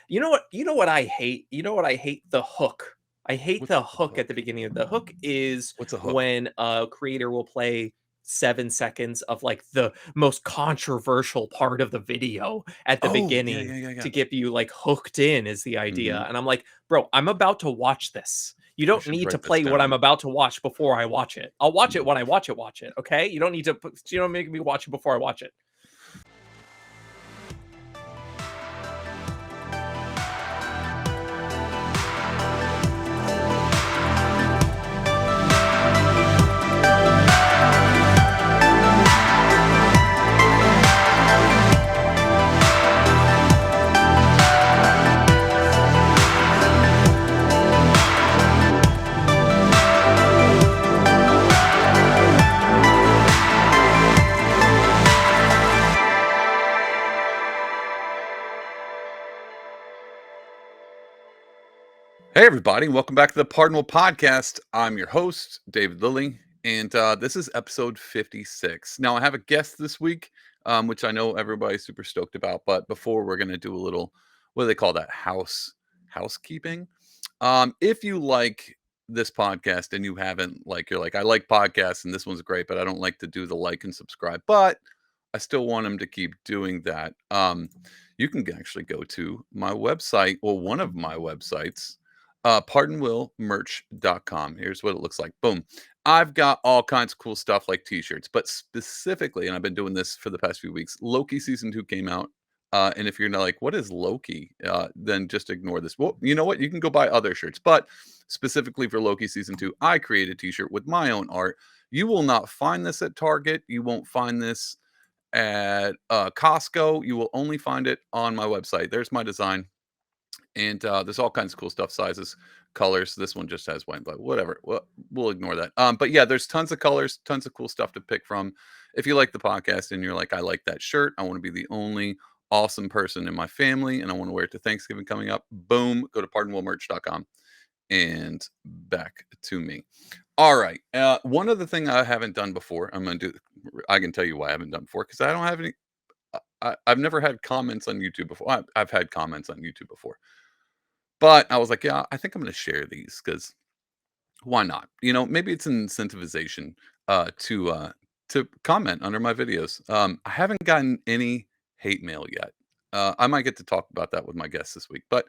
You know what I hate? You know what I hate? The hook. I hate What's the the hook at the hook? beginning of the hook is What's a hook? when a creator will play 7 seconds of like the most controversial part of the video at the Oh, yeah, beginning yeah, yeah, yeah. to get you like hooked in is the idea. Mhm. And I'm like, bro, I'm about to watch this. You I don't should need to write this play what I'm down. about to watch before I watch it. I'll watch it Mhm. when I watch it. Okay. You don't need to you don't make me watch it before I watch it. Hey, everybody. Welcome back to the Pardonable Podcast. I'm your host, David Lilly, and this is episode 56. Now, I have a guest this week, which I know everybody's super stoked about. But before, we're going to do a little, what do they call that? Housekeeping. If you like this podcast and you haven't, you're like, I like podcasts and this one's great, but I don't like to do the like and subscribe. But I still want them to keep doing that. You can actually go to my website, or one of my websites, pardonwillmerch.com. Here's what it looks like. Boom. I've got all kinds of cool stuff like t-shirts, but specifically, and I've been doing this for the past few weeks, Loki season 2 came out. And if you're not like, what is Loki? Then just ignore this. Well, you know what? You can go buy other shirts, but specifically for Loki season 2, I created a t-shirt with my own art. You will not find this at Target. You won't find this at Costco. You will only find it on my website. There's my design. And there's all kinds of cool stuff, sizes, colors. This one just has white and black, whatever. We'll ignore that. But yeah, there's tons of colors, tons of cool stuff to pick from. If you like the podcast and you're like, I like that shirt, I want to be the only awesome person in my family, and I want to wear it to Thanksgiving coming up, boom, go to pardonwillmerch.com. And back to me. All right. One other thing I haven't done before, I can tell you why I haven't done before, because I don't have any. I've never had comments on YouTube before. I've had comments on YouTube before, but I was like, yeah, I think I'm going to share these because why not? Maybe it's an incentivization uh, to uh, to comment under my videos. I haven't gotten any hate mail yet. I might get to talk about that with my guests this week, but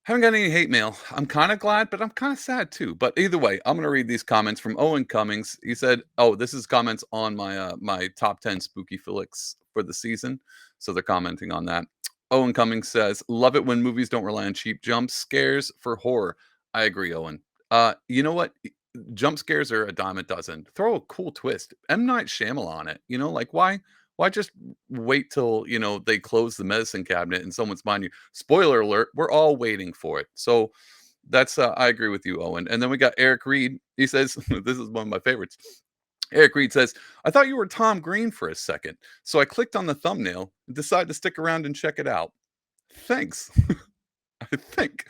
haven't got any hate mail. I'm kind of glad, but I'm kind of sad too. But either way, I'm going to read these comments from Owen Cummings. He said, "Oh, this is comments on my top 10 spooky flicks for the season." So they're commenting on that. Owen Cummings says, "Love it when movies don't rely on cheap jump scares for horror." I agree, Owen. You know what? Jump scares are a dime a dozen. Throw a cool twist. M. Night Shyamalan on it. Like why just wait till they close the medicine cabinet and someone's behind you? Spoiler alert, we're all waiting for it. So that's I agree with you, Owen. And then we got Eric Reed. He says, this is one of my favorites. Eric Reed says, I thought you were Tom Green for a second, so I clicked on the thumbnail and decided to stick around and check it out. Thanks. I think.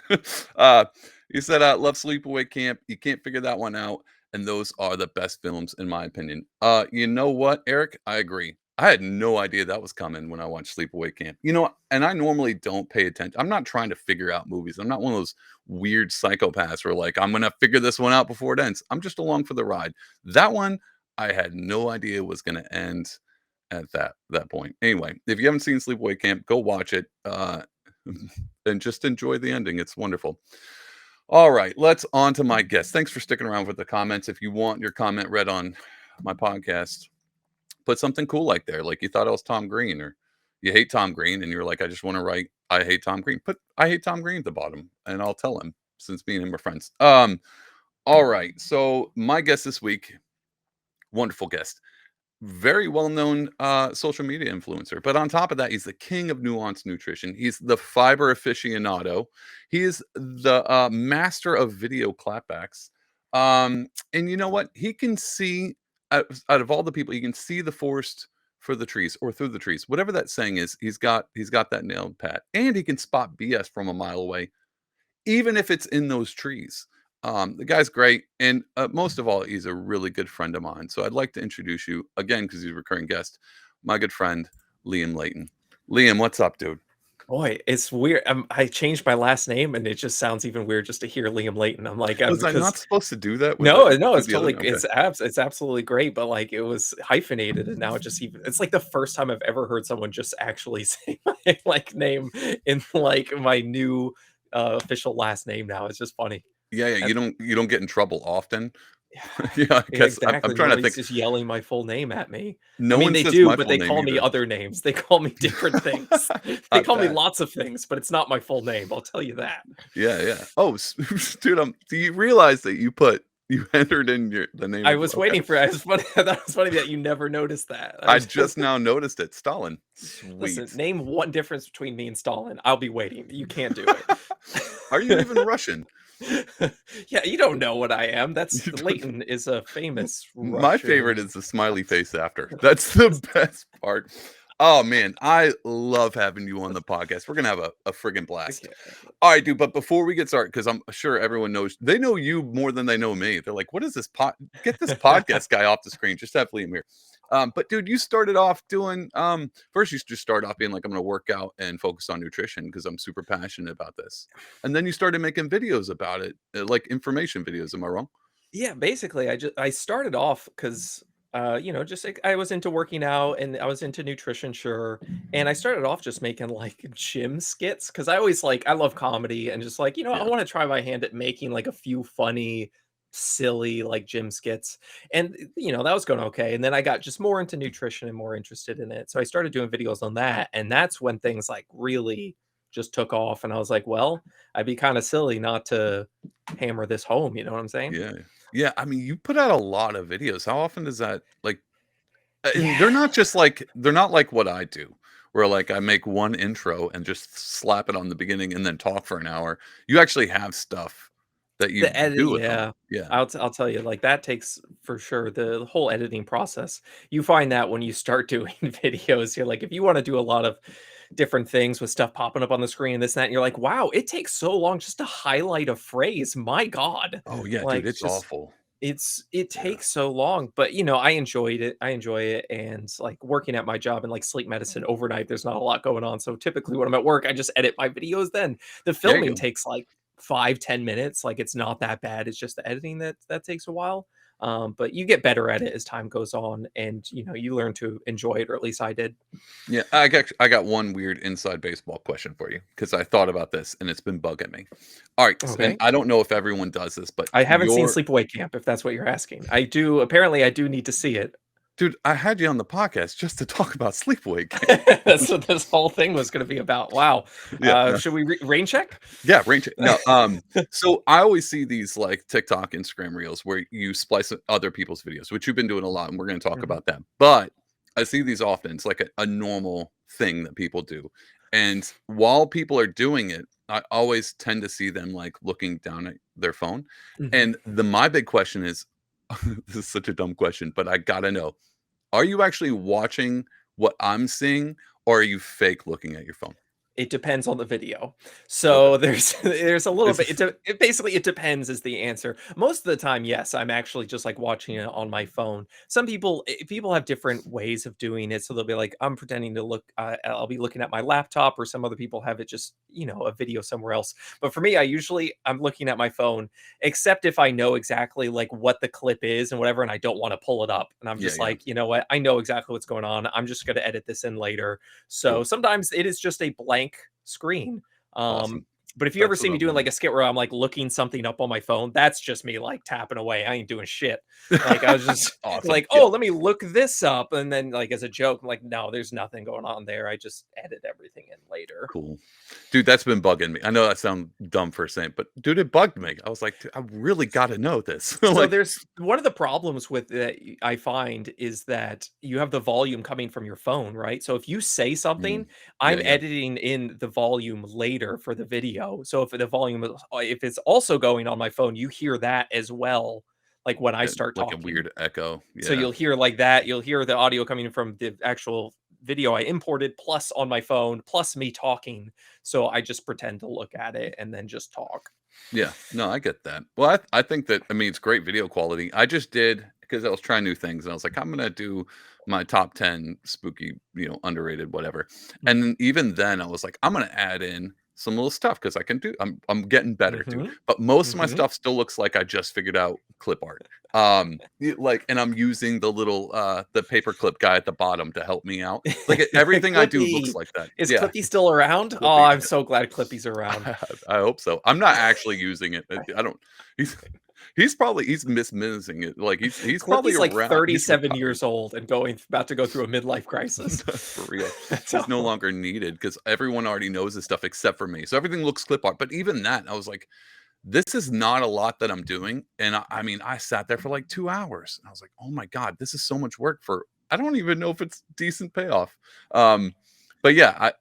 uh, he said, love Sleepaway Camp. You can't figure that one out. And those are the best films, in my opinion. You know what, Eric? I agree. I had no idea that was coming when I watched Sleepaway Camp. And I normally don't pay attention. I'm not trying to figure out movies. I'm not one of those weird psychopaths where like, I'm going to figure this one out before it ends. I'm just along for the ride. That one, I had no idea was going to end at that point. Anyway, if you haven't seen Sleepaway Camp, go watch it. And just enjoy the ending. It's wonderful. All right, let's on to my guest. Thanks for sticking around with the comments. If you want your comment read on my podcast, put something cool like there, like you thought I was Tom Green, or you hate Tom Green and you're like, I just want to write I hate Tom Green. Put I hate Tom Green at the bottom, and I'll tell him, since me and him are friends. All right. So my guest this week, wonderful guest, very well-known social media influencer, but on top of that, he's the king of nuanced nutrition. He's the fiber aficionado. He is the master of video clapbacks. And you know what? He can see out of all the people, he can see the forest for the trees, or through the trees, whatever that saying is. He's got that nailed pat, and he can spot BS from a mile away, even if it's in those trees. The guy's great, and most of all, he's a really good friend of mine. So I'd like to introduce you again, because he's a recurring guest, my good friend Liam Layton. Liam, what's up, dude? Boy, it's weird. I changed my last name, and it just sounds even weird just to hear Liam Layton. I'm like, Was I because not supposed to do that? Was I no, supposed no, to do it's the other totally name? Okay. it's absolutely great, but, like, it was hyphenated, and now it just even it's like the first time I've ever heard someone just actually say my, like, name in, like, my new, official last name now. It's just funny. Yeah, yeah, And you don't get in trouble often? yeah, Yeah, I yeah, guess I'm exactly. trying to Nobody's think. just yelling my full name at me. I No mean, one they says do, my but full they name call me either. other names. They call me different things. They I call me bet. lots of things, but it's not my full name, I'll tell you that. Yeah, yeah. Oh, dude, do you realize that you entered in the name I of was okay. waiting for I was funny that was funny that you never noticed that. I I was just now noticed it. Stalin. listen, Sweet. name one difference between me and Stalin. I'll be waiting. You can't do Are you it. even Russian? Yeah, you don't know what I am. That's You don't. Layton is a famous My favorite Russian. is the smiley face after. That's the best part. Oh man, I love having you on the podcast. We're gonna have a friggin' blast. Okay. All right, dude. But before we get started, because I'm sure everyone knows, they know you more than they know me. They're like, "What is this pot? Get this podcast guy off the screen." Just have Liam here. But dude, you started off doing. First, you just started off being like, "I'm gonna work out and focus on nutrition because I'm super passionate about this." And then you started making videos about it, like information videos. Am I wrong? Yeah, basically, I started off because just like I was into working out and I was into nutrition, sure. And I started off just making like gym skits because I always like I love comedy and just like, I Yeah. want to try my hand at making like a few funny, silly like gym skits. And that was going okay. And then I got just more into nutrition and more interested in it. So I started doing videos on that. And that's when things like really just took off. And I was like, well, I'd be kind of silly not to hammer this home, you know what I'm saying? Yeah. Yeah, I mean, you put out a lot of videos. How often does that like and Yeah. they're not like what I do, where like I make one intro and just slap it on the beginning and then talk for an hour. You actually have stuff that you The edit do with them. yeah. Yeah. I'll tell you, like, that takes for sure the whole editing process. You find that when you start doing videos, you're like, if you wanna do a lot of different things with stuff popping up on the screen, this, and that, and you're like, "Wow, it takes so long just to highlight a phrase, my god." Oh, yeah, dude, Like, it's just awful. it Yeah. takes so long, but, I enjoyed it. I enjoy it, and, like, working at my job in, like, sleep medicine overnight, there's not a lot going on, so typically when I'm at work, I just edit my videos then. The There you filming go. takes, like, 5-10 minutes, like, it's not that bad, it's just the editing that takes a while, but you get better at it as time goes on, and, you learn to enjoy it, or at least I did. Yeah, I got one weird inside baseball question for you because I thought about this and it's been bugging me. All right, and Okay. I don't know if everyone does this, but I haven't seen your Sleepaway Camp, if that's what you're asking. I do need to see it. dude, I had you on the podcast just to talk about sleepaway That's games. what this whole thing was gonna be about. Wow. Yeah, no. Should we rain check? Yeah, rain check. No, so I always see these like TikTok, Instagram reels where you splice other people's videos, which you've been doing a lot, and we're going to talk Mhm, about that. But I see these often. It's like a normal thing that people do. And while people are doing it, I always tend to see them like looking down at their phone. mhm. And my big question is, this is such a dumb question, but I gotta know: are you actually watching what I'm seeing, or are you fake looking at your phone? It depends on the video. Okay, So there's there's a little is bit this it basically it depends is the answer. Most of the time, yes, I'm actually just like watching it on my phone. Some people have different ways of doing it. So they'll be like, I'm pretending to look I'll be looking at my laptop, or some other people have it just, a video somewhere else. But for me, I'm looking at my phone, except if I know exactly like what the clip is and whatever, and I don't want to pull it up. And I'm yeah, just yeah, like, you know what? I know exactly what's going on. I'm just gonna edit this in later, so cool, sometimes it is just a blank screen. Um, awesome. but if you ever That's see what me I doing wanted. like a skit where I'm like looking something up on my phone, that's just me like tapping away. I ain't doing shit. Like I was just Awesome. like, Yeah, oh, let me look this up. And then like as a joke, I'm like, no, there's nothing going on there. I just edit everything in later. cool. Dude, that's been bugging me. I know that sounds dumb for saying, but dude, it bugged me. I was like, "Dude, I really gotta know this." So Like, there's one of the problems with that I find is that you have the volume coming from your phone, right? So if you say mm, something, yeah, I'm yeah, editing in the volume later for the video. So if the volume is if it's also going on my phone, you hear that as well, like when I yeah, start like a talking. weird echo. So Yeah, you'll hear like that, you'll hear the audio coming from the actual video I imported plus on my phone, plus me talking. So I just pretend to look at it and then just talk. yeah. No, I get that. Well, I think that I mean it's great video quality. I just did because I was trying new things, and I was like, I'm gonna do my top 10 spooky, underrated, whatever. And then even then, I was like, I'm gonna add in some little stuff because I can do. I'm getting better, dude. Mhm, But most of my mhm. stuff still looks like I just figured out clip art. And I'm using the paperclip guy at the bottom to help me out. Like everything I do looks Clippy. like that. Is Yeah, Clippy still around? Oh, Clippy. I'm so glad Clippy's around. I hope so. I'm not actually using it. I don't. He's he's mismissing it. Like he's probably Clippy's like around. He's 37 retired. years old and about to go through a midlife crisis. For real. He's no So longer needed because everyone already knows this stuff except for me. So everything looks clip art. But even that, I was like, this is not a lot that I'm doing. And I mean, I sat there for like 2 hours. And I was like, oh my God, this is so much work for I don't even know if it's decent payoff. Um, but yeah,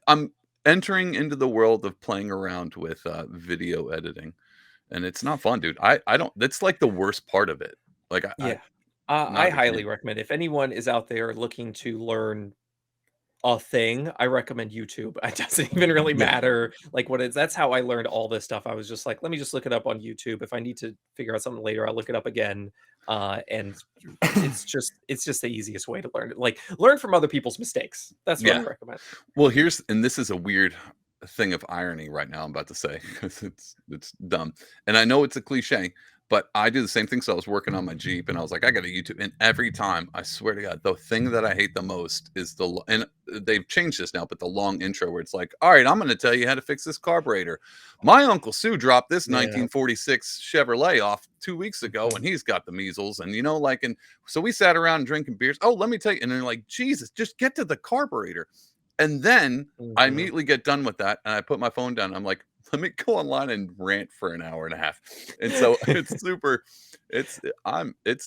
I'm entering into the world of playing around with video editing. And it's not fun, dude. I don't that's like the worst part of it. Like I yeah, not I a big highly fan. recommend if anyone is out there looking to learn a thing, I recommend YouTube. It doesn't even really Yeah. matter like what it's that's how I learned all this stuff. I was just like, let me just look it up on YouTube. If I need to figure out something later, I'll look it up again. And it's just the easiest way to learn it. Like learn from other people's mistakes. That's what I Yeah. recommend. Well, this is a weird thing of irony right now I'm about to say because it's dumb. And I know it's a cliche, but I do the same thing. So I was working on my Jeep and I was like, I got a YouTube. And every time, I swear to God, the thing that I hate the most is and they've changed this now, but the long intro where it's like, all right, I'm going to tell you how to fix this carburetor. My Uncle Sue dropped this Yeah. 1946 Chevrolet off 2 weeks ago and he's got the measles. And, and so we sat around drinking beers. Oh, let me tell you. And they're like, Jesus, just get to the carburetor. And then I Mhm. immediately get done with that, and I put my phone down. I'm like, let me go online and rant for an hour and a half. And so it's super. It's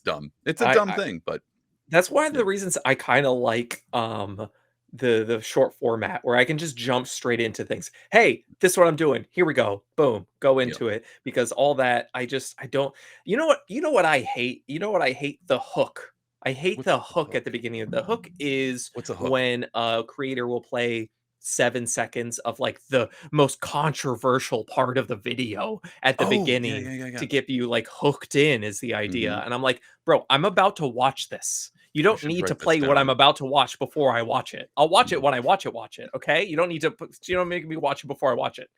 dumb. It's a dumb I thing, but That's one of yeah, the reasons I kinda like, the short format where I can just jump straight into things. "Hey, this is what I'm doing. Here we go. Boom." Go yeah. into it because all that I don't you know what I hate? You know what I hate? The hook. I hate What's the the hook at the hook? beginning of the hook is What's a hook? when a creator will play 7 seconds of, like, the most controversial part of the video at the Oh yeah, beginning yeah, yeah, yeah. to get you, like, hooked in is the Hmm. idea, and I'm like, "Bro, I'm about to watch this. You I don't should need to write this play what I'm down. about to watch before I watch it. I'll watch it Mhm. when I watch it, okay? You don't make me watch it before I watch it.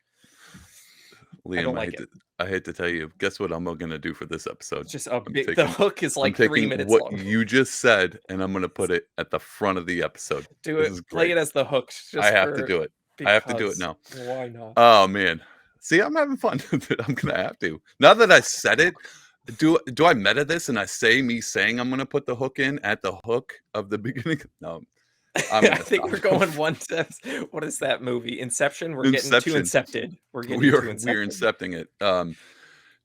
I don't Liam, like it. I hate to tell you. Guess what I'm gonna do for this episode? It's just a I'm big the taking hook is I'm like 3 taking minutes what long. you just said, and I'm gonna put it at the front of the episode. Do This it. is Play great. it as the hook I just have to for do it. I have to do it because now. why not? Oh, man. See, I'm having fun. I'm gonna have to. Now that I said it, do I meta this and I say me saying I'm gonna put the hook in at the hook of the beginning? No, I'm I gonna think stop. we're going one step what is that movie? Inception? We're getting too Inception. incepted. We're getting We are too we are incepted. incepting it.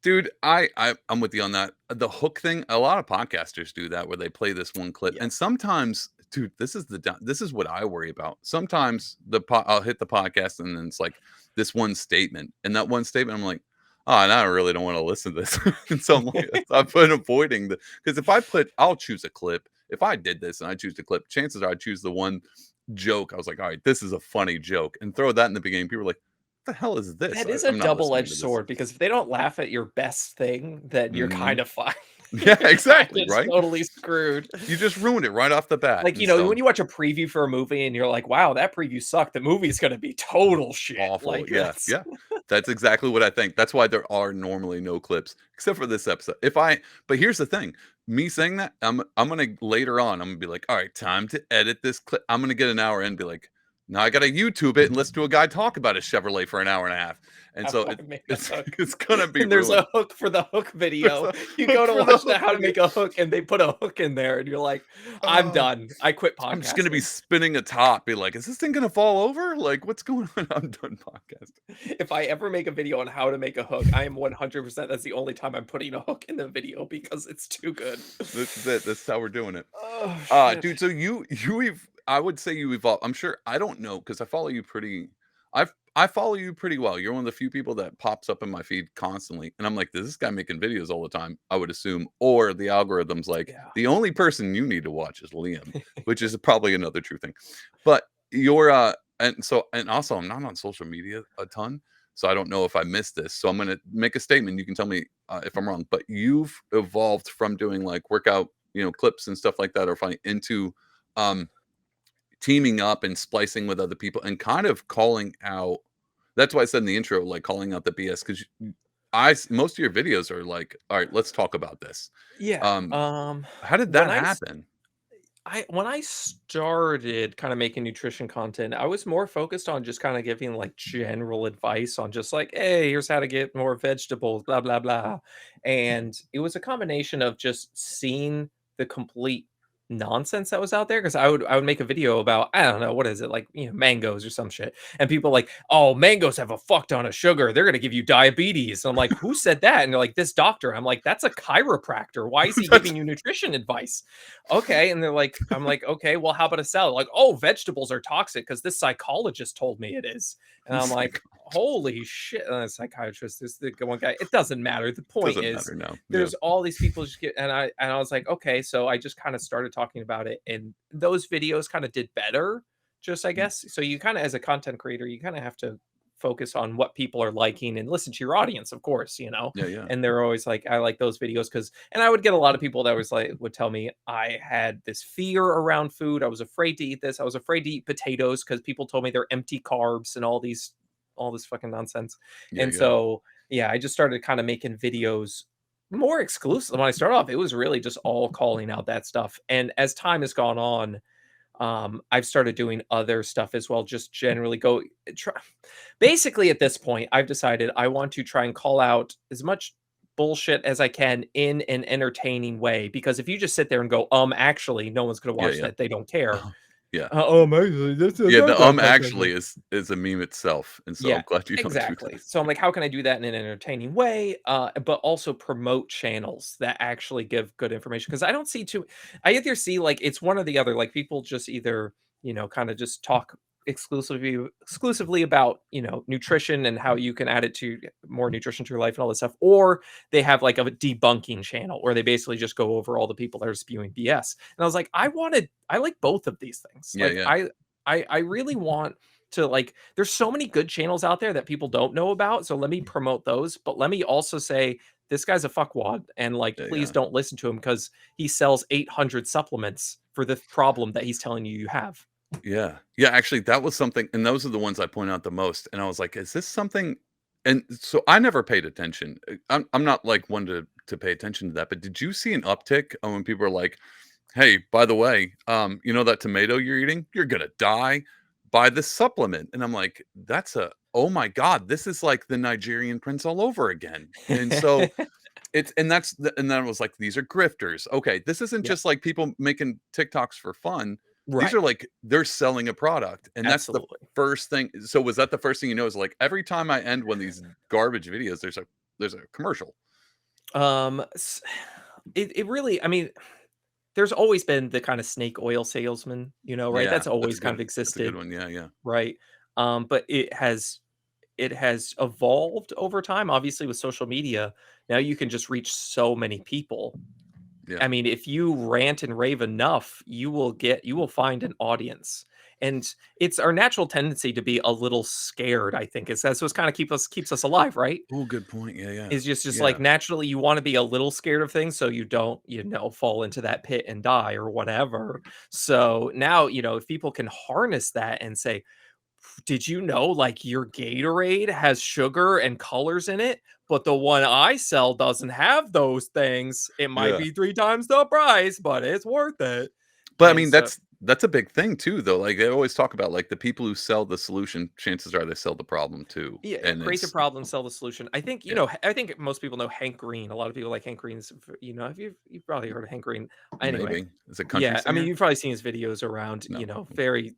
Dude, I'm with you on that. The hook thing, a lot of podcasters do that where they play this one clip. Yep. And sometimes, dude, this is what I worry about. Sometimes I'll hit the podcast and then it's like this one statement. And that one statement I'm like, "Oh, and I really don't want to listen to this." And so I'm like, I've been avoiding because if I'll choose a clip. If I did this and I choose the clip, chances are I'd choose the one joke. I was like, "All right, this is a funny joke." And throw that in the beginning. People are like, "What the hell is this?" That is a I'm not listening double-edged to this. sword because if they don't laugh at your best thing, then you're Mhm. kind of fine. Yeah, You're exactly, kinda right? totally screwed. You just ruined it right off the bat, Like, and so when you watch a preview for a movie and you're like, "Wow, that preview sucked. The movie's gonna be total shit." awful. Like, Yeah, that's yeah. That's exactly what I think. That's why there are normally no clips, except for this episode. But here's the thing, me saying that, I'm gonna later on, I'm gonna be like, "All right, time to edit this clip." I'm gonna get an hour in and be like, "Now I gotta YouTube it and listen to a guy talk about his Chevrolet for an hour and a half." And how so I make a it's hook. it's gonna be And there's ruined. a hook for the hook There's video. a You go hook to for the watch the hook how to video. make a hook, and they put a hook in there, and you're like, "I'm Oh. done. I quit I'm just gonna be podcasting." spinning a top, be like, "Is this thing gonna fall over? Like, what's going on?" I'm done podcasting. If I ever make a video on how to make a hook, I am 100% that's the only time I'm putting a hook in the video because it's too good. This is it. This is how we're doing it. Oh, shit. Dude, so I would say you evolve. I'm sure I don't know because I follow you pretty well. You're one of the few people that pops up in my feed constantly. And I'm like, "Is this guy making videos all the time?" I would assume. Or the algorithm's like, Yeah. the only person you need to watch is Liam, which is probably another true thing. But you're and also I'm not on social media a ton. so I don't know if I missed this. So I'm gonna make a statement. You can tell me if I'm wrong, but you've evolved from doing like workout, clips and stuff like that, or funny into um, teaming up and splicing with other people and kind of calling out. That's why I said in the intro, like calling out the BS because most of your videos are like, all right, let's talk about this. Yeah, Um, how did when that I happen? when I started kind of making nutrition content, I was more focused on just kind of giving like general advice on just like, hey, here's how to get more vegetables, blah, blah, blah. And it was a combination of just seeing the complete nonsense that was out there. Cause I would make a video about, I don't know, what is it, like, mangoes or some shit. And people like, oh, mangoes have a fuck ton of sugar. They're gonna give you diabetes. And I'm like, who said that? And they're like, this doctor. I'm like, that's a chiropractor. Why is he That's giving you nutrition advice? Okay, and they're like, I'm like, okay, well, how about a salad? Like, oh, vegetables are toxic because this psychologist told me it is. And I'm it's like, like, holy shit. And the psychiatrist, this the one guy. It doesn't matter. The point doesn't is, matter now. Yeah, there's all these people just get, and I was like, okay, so I just kind of started talking about it, and those videos kind of did better. Just I mm, guess. So you kind of, as a content creator, you kind of have to focus on what people are liking and listen to your audience, of course, yeah, yeah, and they're always like, I like those videos because, and I would get a lot of people that was like, would tell me I had this fear around food. I was afraid to eat this. I was afraid to eat potatoes because people told me they're empty carbs and all this fucking nonsense. yeah, And yeah, so, yeah, I just started kind of making videos more exclusive. When I started off, it was really just all calling out that stuff. And as time has gone on, I've started doing other stuff as well, just generally go try. Basically, at this point, I've decided I want to try and call out as much bullshit as I can in an entertaining way. Because if you just sit there and go, actually, no one's gonna yeah, watch yeah. that. They don't care. Yeah. Actually, this Yeah, not the that much. actually is a meme itself, and so Yeah, I'm glad you don't do exactly. that. So I'm like, how can I do that in an entertaining way, but also promote channels that actually give good information? Because I don't see too, I either see like it's one or the other. Like people just either, kind of just talk exclusively about nutrition and how you can add it to more nutrition to your life and all this stuff, or they have like a debunking channel where they basically just go over all the people that are spewing BS. And I was like, I like both of these things. Yeah, Like yeah, I really want to like, there's so many good channels out there that people don't know about, so let me promote those, but let me also say this guy's a fuckwad and like yeah, please yeah. don't listen to him because he sells 800 supplements for the problem that he's telling you have. Yeah. Yeah, actually, that was something and those are the ones I point out the most, and I was like, "Is this something?" And so I never paid attention. I'm not, like, one to pay attention to that, but did you see an uptick on when people are like, "Hey, by the way, you know that tomato you're eating? You're gonna die. Buy this supplement." And I'm like, "That's a oh my god, this is like the Nigerian prince all over again." And so and then I was like, "These are grifters." Okay, this isn't Yeah, just like people making TikToks for fun. These right, are like they're selling a product, and that's the absolutely. first thing. So was that the first thing you know? Is like every time I end one of these garbage videos, there's a commercial. S it really, I mean, there's always been the kind of snake oil salesman, right? Yeah, That's always kind of that's a good existed, one. Yeah, yeah, right? But it has evolved over time, obviously, with social media. Now you can just reach so many people. yeah, I mean, if you rant and rave enough, you will find an audience. And it's our natural tendency to be a little scared, I think. That's what's kind of keeps us alive, right? oh, good point. Yeah, yeah, Is just like yeah, naturally you want to be a little scared of things so you don't, fall into that pit and die or whatever. So now, if people can harness that and say, did you know like your Gatorade has sugar and colors in it, but the one I sell doesn't have those things? It might yeah. be 3 times the price, but it's worth it. But I And mean, so that's a big thing too, though. Like they always talk about, like the people who sell the solution, chances are they sell the problem too, yeah, and create the it's problem, sell the solution. I think, yeah, I think most people know Hank Green. A lot of people like Hank Green's, have you've probably heard of Hank Green. Anyway, maybe is it country yeah, I mean, singer? you've probably seen his videos around, No, very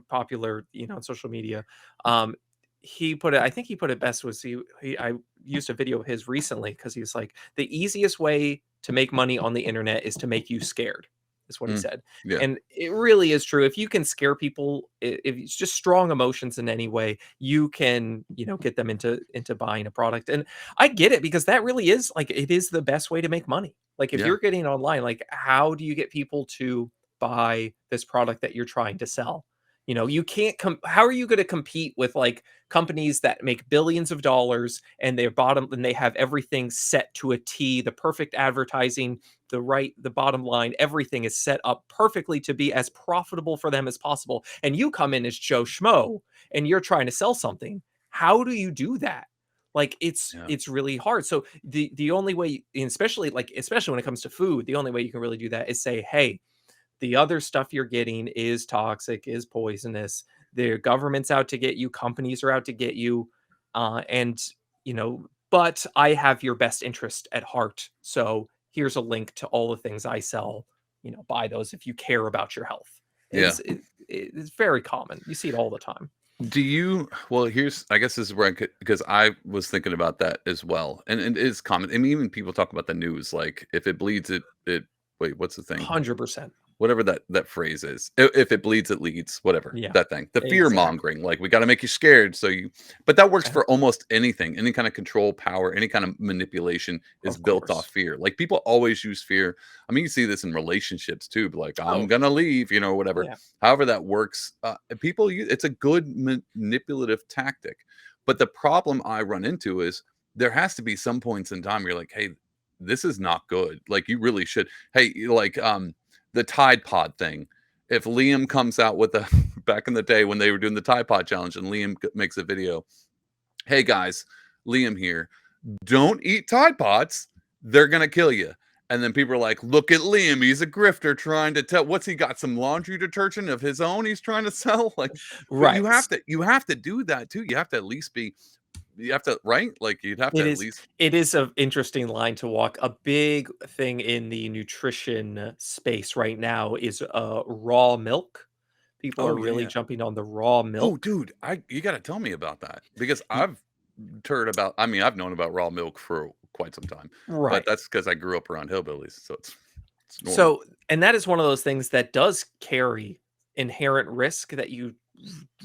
popular, on social media. Um, he put it, I think he put it best was I used a video of his recently because he's like, the easiest way to make money on the internet is to make you scared, is what he mm, said. yeah, And it really is true. If you can scare people, if it's just strong emotions in any way, you can, get them into buying a product. And I get it because that really is like, it is the best way to make money. Like if yeah, you're getting online, like how do you get people to buy this product that you're trying to sell? You know, you can't how are you gonna compete with, like, companies that make billions of dollars and they have everything set to a T, the perfect advertising, the bottom line, everything is set up perfectly to be as profitable for them as possible, and you come in as Joe Schmo, and you're trying to sell something. How do you do that? Like, Yeah. it's really hard. So, the only way, and especially when it comes to food, the only way you can really do that is say, "Hey, the other stuff you're getting is toxic, is poisonous. The government's out to get you, companies are out to get you, and but I have your best interest at heart. So here's a link to all the things I sell. Buy those if you care about your health." Yeah. It's very common. You see it all the time. Do you well, here's I guess this is where I could because I was thinking about that as well, and it is common. I mean, even people talk about the news, like, if it bleeds, it wait, what's the thing? 100%. Whatever that phrase is. If it bleeds, it leads, whatever, Yeah, that thing. The fear exactly. mongering, like, we gotta make you scared so you but that works Uh, for almost anything, any kind of control, power, any kind of manipulation is Of built off course. fear. Like, people always use fear. I mean, you see this in relationships too, but like, "I'm Oh, gonna leave," whatever. yeah. However that works, people use it's a good manipulative tactic, but the problem I run into is there has to be some points in time where you're like, "Hey, this is not good." Like, you really should hey, the Tide Pod thing. If Liam comes out with a back in the day when they were doing the Tide Pod challenge and Liam makes a video, "Hey guys, Liam here. Don't eat Tide Pods. They're gonna kill you." And then people are like, "Look at Liam. He's a grifter trying to tell what's he got some laundry detergent of his own he's trying to sell." Like, but Right. you have to do that too. You have to at least be you have to right? Like you'd have to It at is least it is an interesting line to walk. A big thing in the nutrition space right now is, raw milk. People are oh yeah, really yeah. jumping on the raw Oh, milk. dude, I you gotta tell me about that because Y I've heard about I mean, I've known about raw milk for quite some time, but Right. that's because I grew up around hillbillies, so it's normal. So, and that is one of those things that does carry inherent risk that you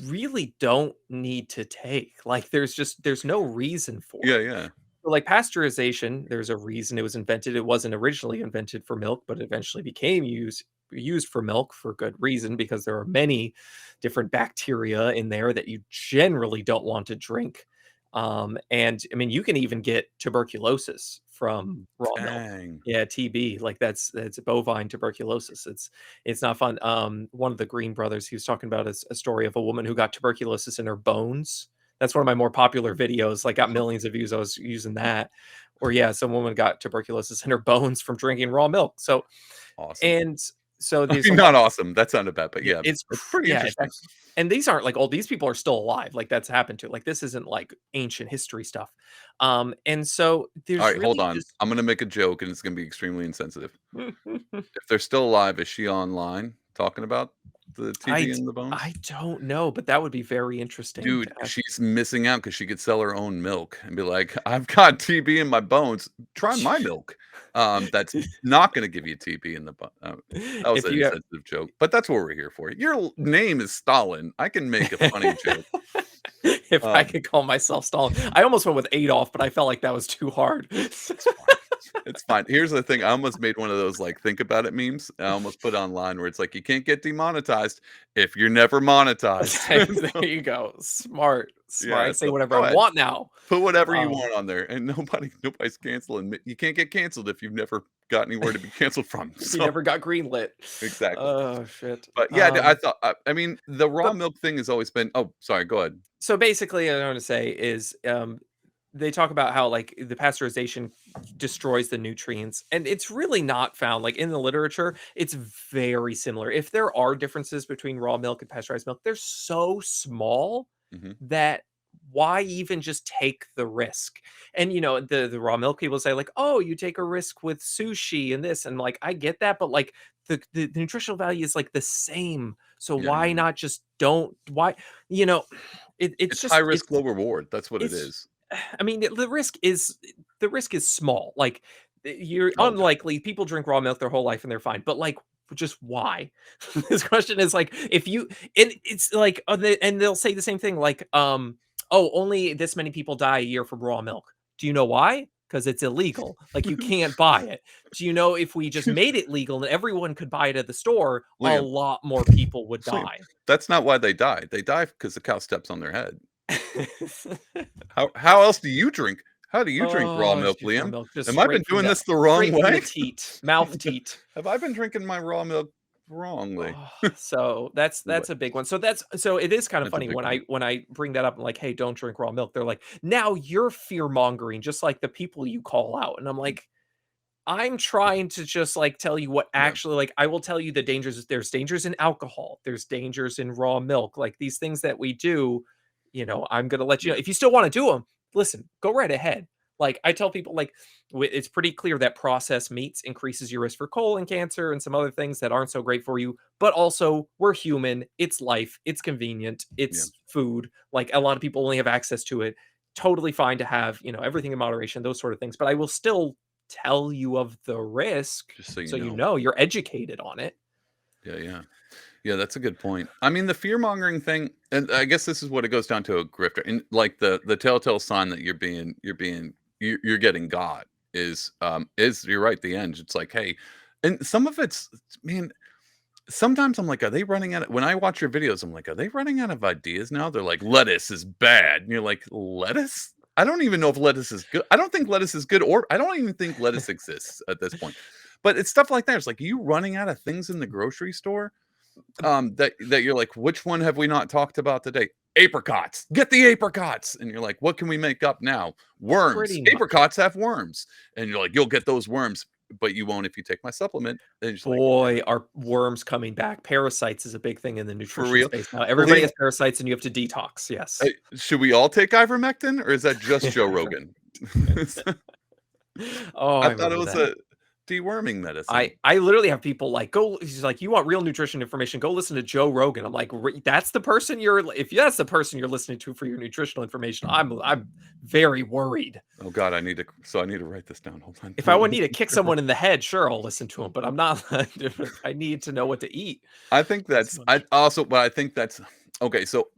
really don't need to take. Like, there's no reason for Yeah, it. yeah. So, like, pasteurization, there's a reason it was invented. It wasn't originally invented for milk, but eventually became used for milk for good reason, because there are many different bacteria in there that you generally don't want to drink. And I mean, you can even get tuberculosis from raw milk. Dang. Yeah, TB, like that's bovine tuberculosis. It's not fun. One of the Green brothers, he was talking about a story of a woman who got tuberculosis in her bones. That's one of my more popular videos, like, got millions of views. I was using that. Or yeah, some woman got tuberculosis in her bones from drinking raw milk. Awesome. And so I there's a mean, lot. not awesome, that sounded bad, but Yeah, yeah, it's pretty yeah, it's interesting. actually, and these aren't like old. These people are still alive. Like, that's happened to. Like, this isn't like ancient history stuff. And so there's Alright, hold really on. just I'm gonna make a joke, and it's gonna be extremely insensitive. If they're still alive, is she online talking about the I TB d in the bones? I don't know, but that would be very interesting to Dude, ask. she's missing out because she could sell her own milk and be like, "I've got TB in my bones. Try my milk." That's not gonna give you TB in the bone. That was If an you insensitive joke, but that's what we're here for. Your name is Stalin. I can make a funny joke. if I Um, could call myself Stalin. I almost went with Adolf, but I felt like that was too hard. it's fine. It's fine. Here's the thing. I almost made one of those like think about it memes. I almost put online where it's like you can't get demonetized if you're never monetized. There So, you go. Smart, smart. I yeah, say so whatever I go ahead. want now. Put whatever you Um, want on there, and nobody's canceling me. You can't get canceled if you've never got anywhere to be canceled from. if you So never got greenlit. exactly. Oh, shit. But yeah, I thought. I mean, the raw But milk thing has always been. Oh, sorry. Go ahead. so basically, what I want to say is, they talk about how, like, the pasteurization destroys the nutrients, and it's really not found, like, in the literature. It's very similar. If there are differences between raw milk and pasteurized milk, they're so small Hmm. that why even just take the risk? And the raw milk people say, like, oh, you take a risk with sushi and this, and, like, I get that, but, like, the nutritional value is, like, the same. So Yeah, yeah, why yeah. not just don't why you know it's It's high just risk, low reward. That's what it it's is. I mean, the risk is small. Like, you're Oh, okay. unlikely. People drink raw milk their whole life and they're fine. But, like, just why? This question is like, if you and it's like, and they'll say the same thing, like, oh, only this many people die a year from raw milk. Do you know why? because it's illegal. Like, you can't buy it. Do you know if we just made it legal and everyone could buy it at the store, a Liam, lot more people would Liam, die. that's not why they die. They die because the cow steps on their head. How else do you drink? How do you drink raw Oh, it's milk, just raw Liam? milk, just Am I been doing this the wrong straight from the way? teat, mouth teat. Have I been drinking my raw milk wrongly? Oh, so that's What? a big one. So it is kind of That's a funny big when one. I bring that up and like, hey, don't drink raw milk. They're like, now you're fear mongering, just like the people you call out. And I'm like, I'm trying to just like tell you what Yeah, actually like I will tell you the dangers. There's dangers in alcohol. There's dangers in raw milk. Like these things that we do, I'm gonna let you know. yeah, If you still want to do them, listen, go right ahead. Like I tell people, like it's pretty clear that processed meats increases your risk for colon cancer and some other things that aren't so great for you. But also, we're human. It's life. It's convenient. yeah. It's food. Like a lot of people only have access to it. Totally fine to have, everything in moderation, those sort of things. But I will still tell you of the risk Just so you so know. you're educated on it. Yeah, yeah. Yeah, that's a good point. I mean, the fear mongering thing, and I guess this is what it goes down to a grifter. And like the telltale sign that you're getting got is you're right, the end. It's like, hey, and some of it's man, sometimes I'm like, are they running out of when I watch your videos, I'm like, are they running out of ideas now? They're like, lettuce is bad. And you're like, lettuce? I don't even know if lettuce is good. I don't think lettuce is good, or I don't even think lettuce exists at this point. But it's stuff like that. It's like you running out of things in the grocery store that you're like, which one have we not talked about today? Apricots. Get the apricots. And you're like, what can we make up now? Worms. Pretty much. Apricots have worms. And you're like, you'll get those worms, but you won't if you take my supplement. And you're just like, Boy, are worms coming back. Parasites is a big thing in the for nutrition real? space now. Everybody Liam, has parasites and you have to detox. Yes. should we all take ivermectin or is that just Joe Rogan? Oh, I I thought it remember was that. a deworming medicine. I literally have people like go. He's like, you want real nutrition information? Go listen to Joe Rogan. I'm like, that's the person if that's the person you're listening to for your nutritional information. I'm very worried. Oh God, I need to write this down. Hold on. If I would need to kick someone in the head, sure, I'll listen to him. But I'm not. I need to know what to eat. I think It's that's I much. also, but I think that's okay. So,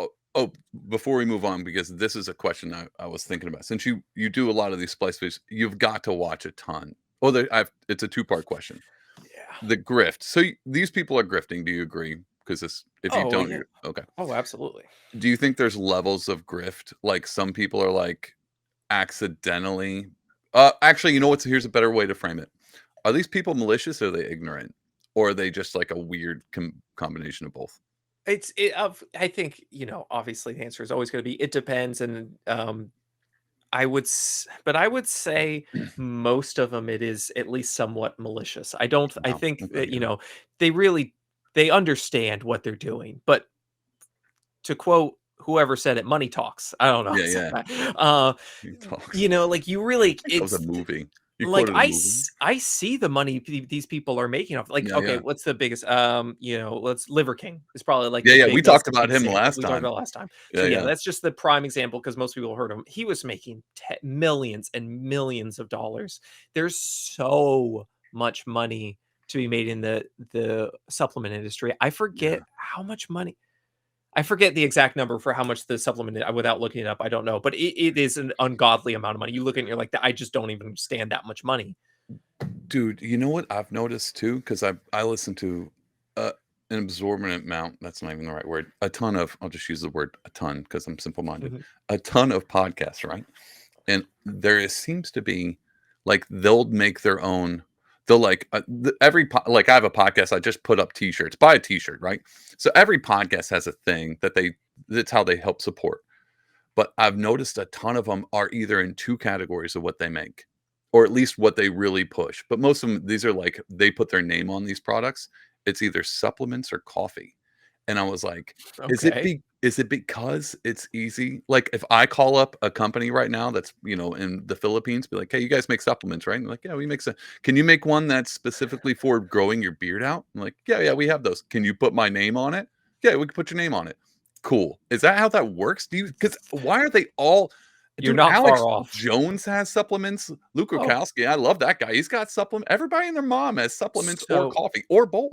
before we move on, because this is a question I was thinking about. Since you do a lot of these splice videos, you've got to watch a ton. Well, it's a two-part question. Yeah. The grift. So these people are grifting. Do you agree? Because this, if you Oh don't, yeah. you're okay. Oh, absolutely. Do you think there's levels of grift? Like some people are like accidentally. Actually, you know what's here's a better way to frame it. Are these people malicious or are they ignorant? Or are they just like a weird combination of both? I think, obviously the answer is always going to be it depends and but I would say most of them it is at least somewhat malicious. I Wow. think Okay. that, Yeah. they really they understand what they're doing. But to quote whoever said it, money talks. I don't know. Yeah. So, Yeah. uh, He talks. like you really That was a movie. You like quoted a movie? I see the money these people are making off. Like, Yeah. okay, Yeah. what's the biggest? Let's Liver King is probably like Yeah. the Yeah. We talked biggest about him example. last We talked time. about last time. So Yeah. yeah, Yeah. that's just the prime example because most people heard him. He was making millions and millions of dollars. There's so much money to be made in the supplement industry. Yeah. I forget the exact number for how much the supplement without looking it up. I don't know, but it is an ungodly amount of money. You look at it and you're like, I just don't even understand that much money. Dude, you know what I've noticed too? Because I listen to an absorbent amount. That's not even the right word. A ton of. I'll just use the word a ton because I'm simple minded. Mhm. A ton of podcasts, right? And seems to be like they'll make their own. They'll like like I have a podcast. I just put up T-shirts. Buy a T-shirt, right? So every podcast has a thing that's how they help support. But I've noticed a ton of them are either in two categories of what they make, or at least what they really push. But most of them, these are like they put their name on these products. It's either supplements or coffee. And I was like, Okay. is it because it's easy? Like if I call up a company right now that's in the Philippines, be like, hey, you guys make supplements, right? And they're like, yeah, we make some. Can you make one that's specifically for growing your beard out? I'm like, yeah, yeah, we have those. Can you put my name on it? Yeah, we can put your name on it. Cool. Is that how that works? Because why are they all You're dude, not Alex far off. Jones has supplements. Luke Oh, Rokowski, I love that guy. He's got supplement. Everybody and their mom has supplements or so coffee or both.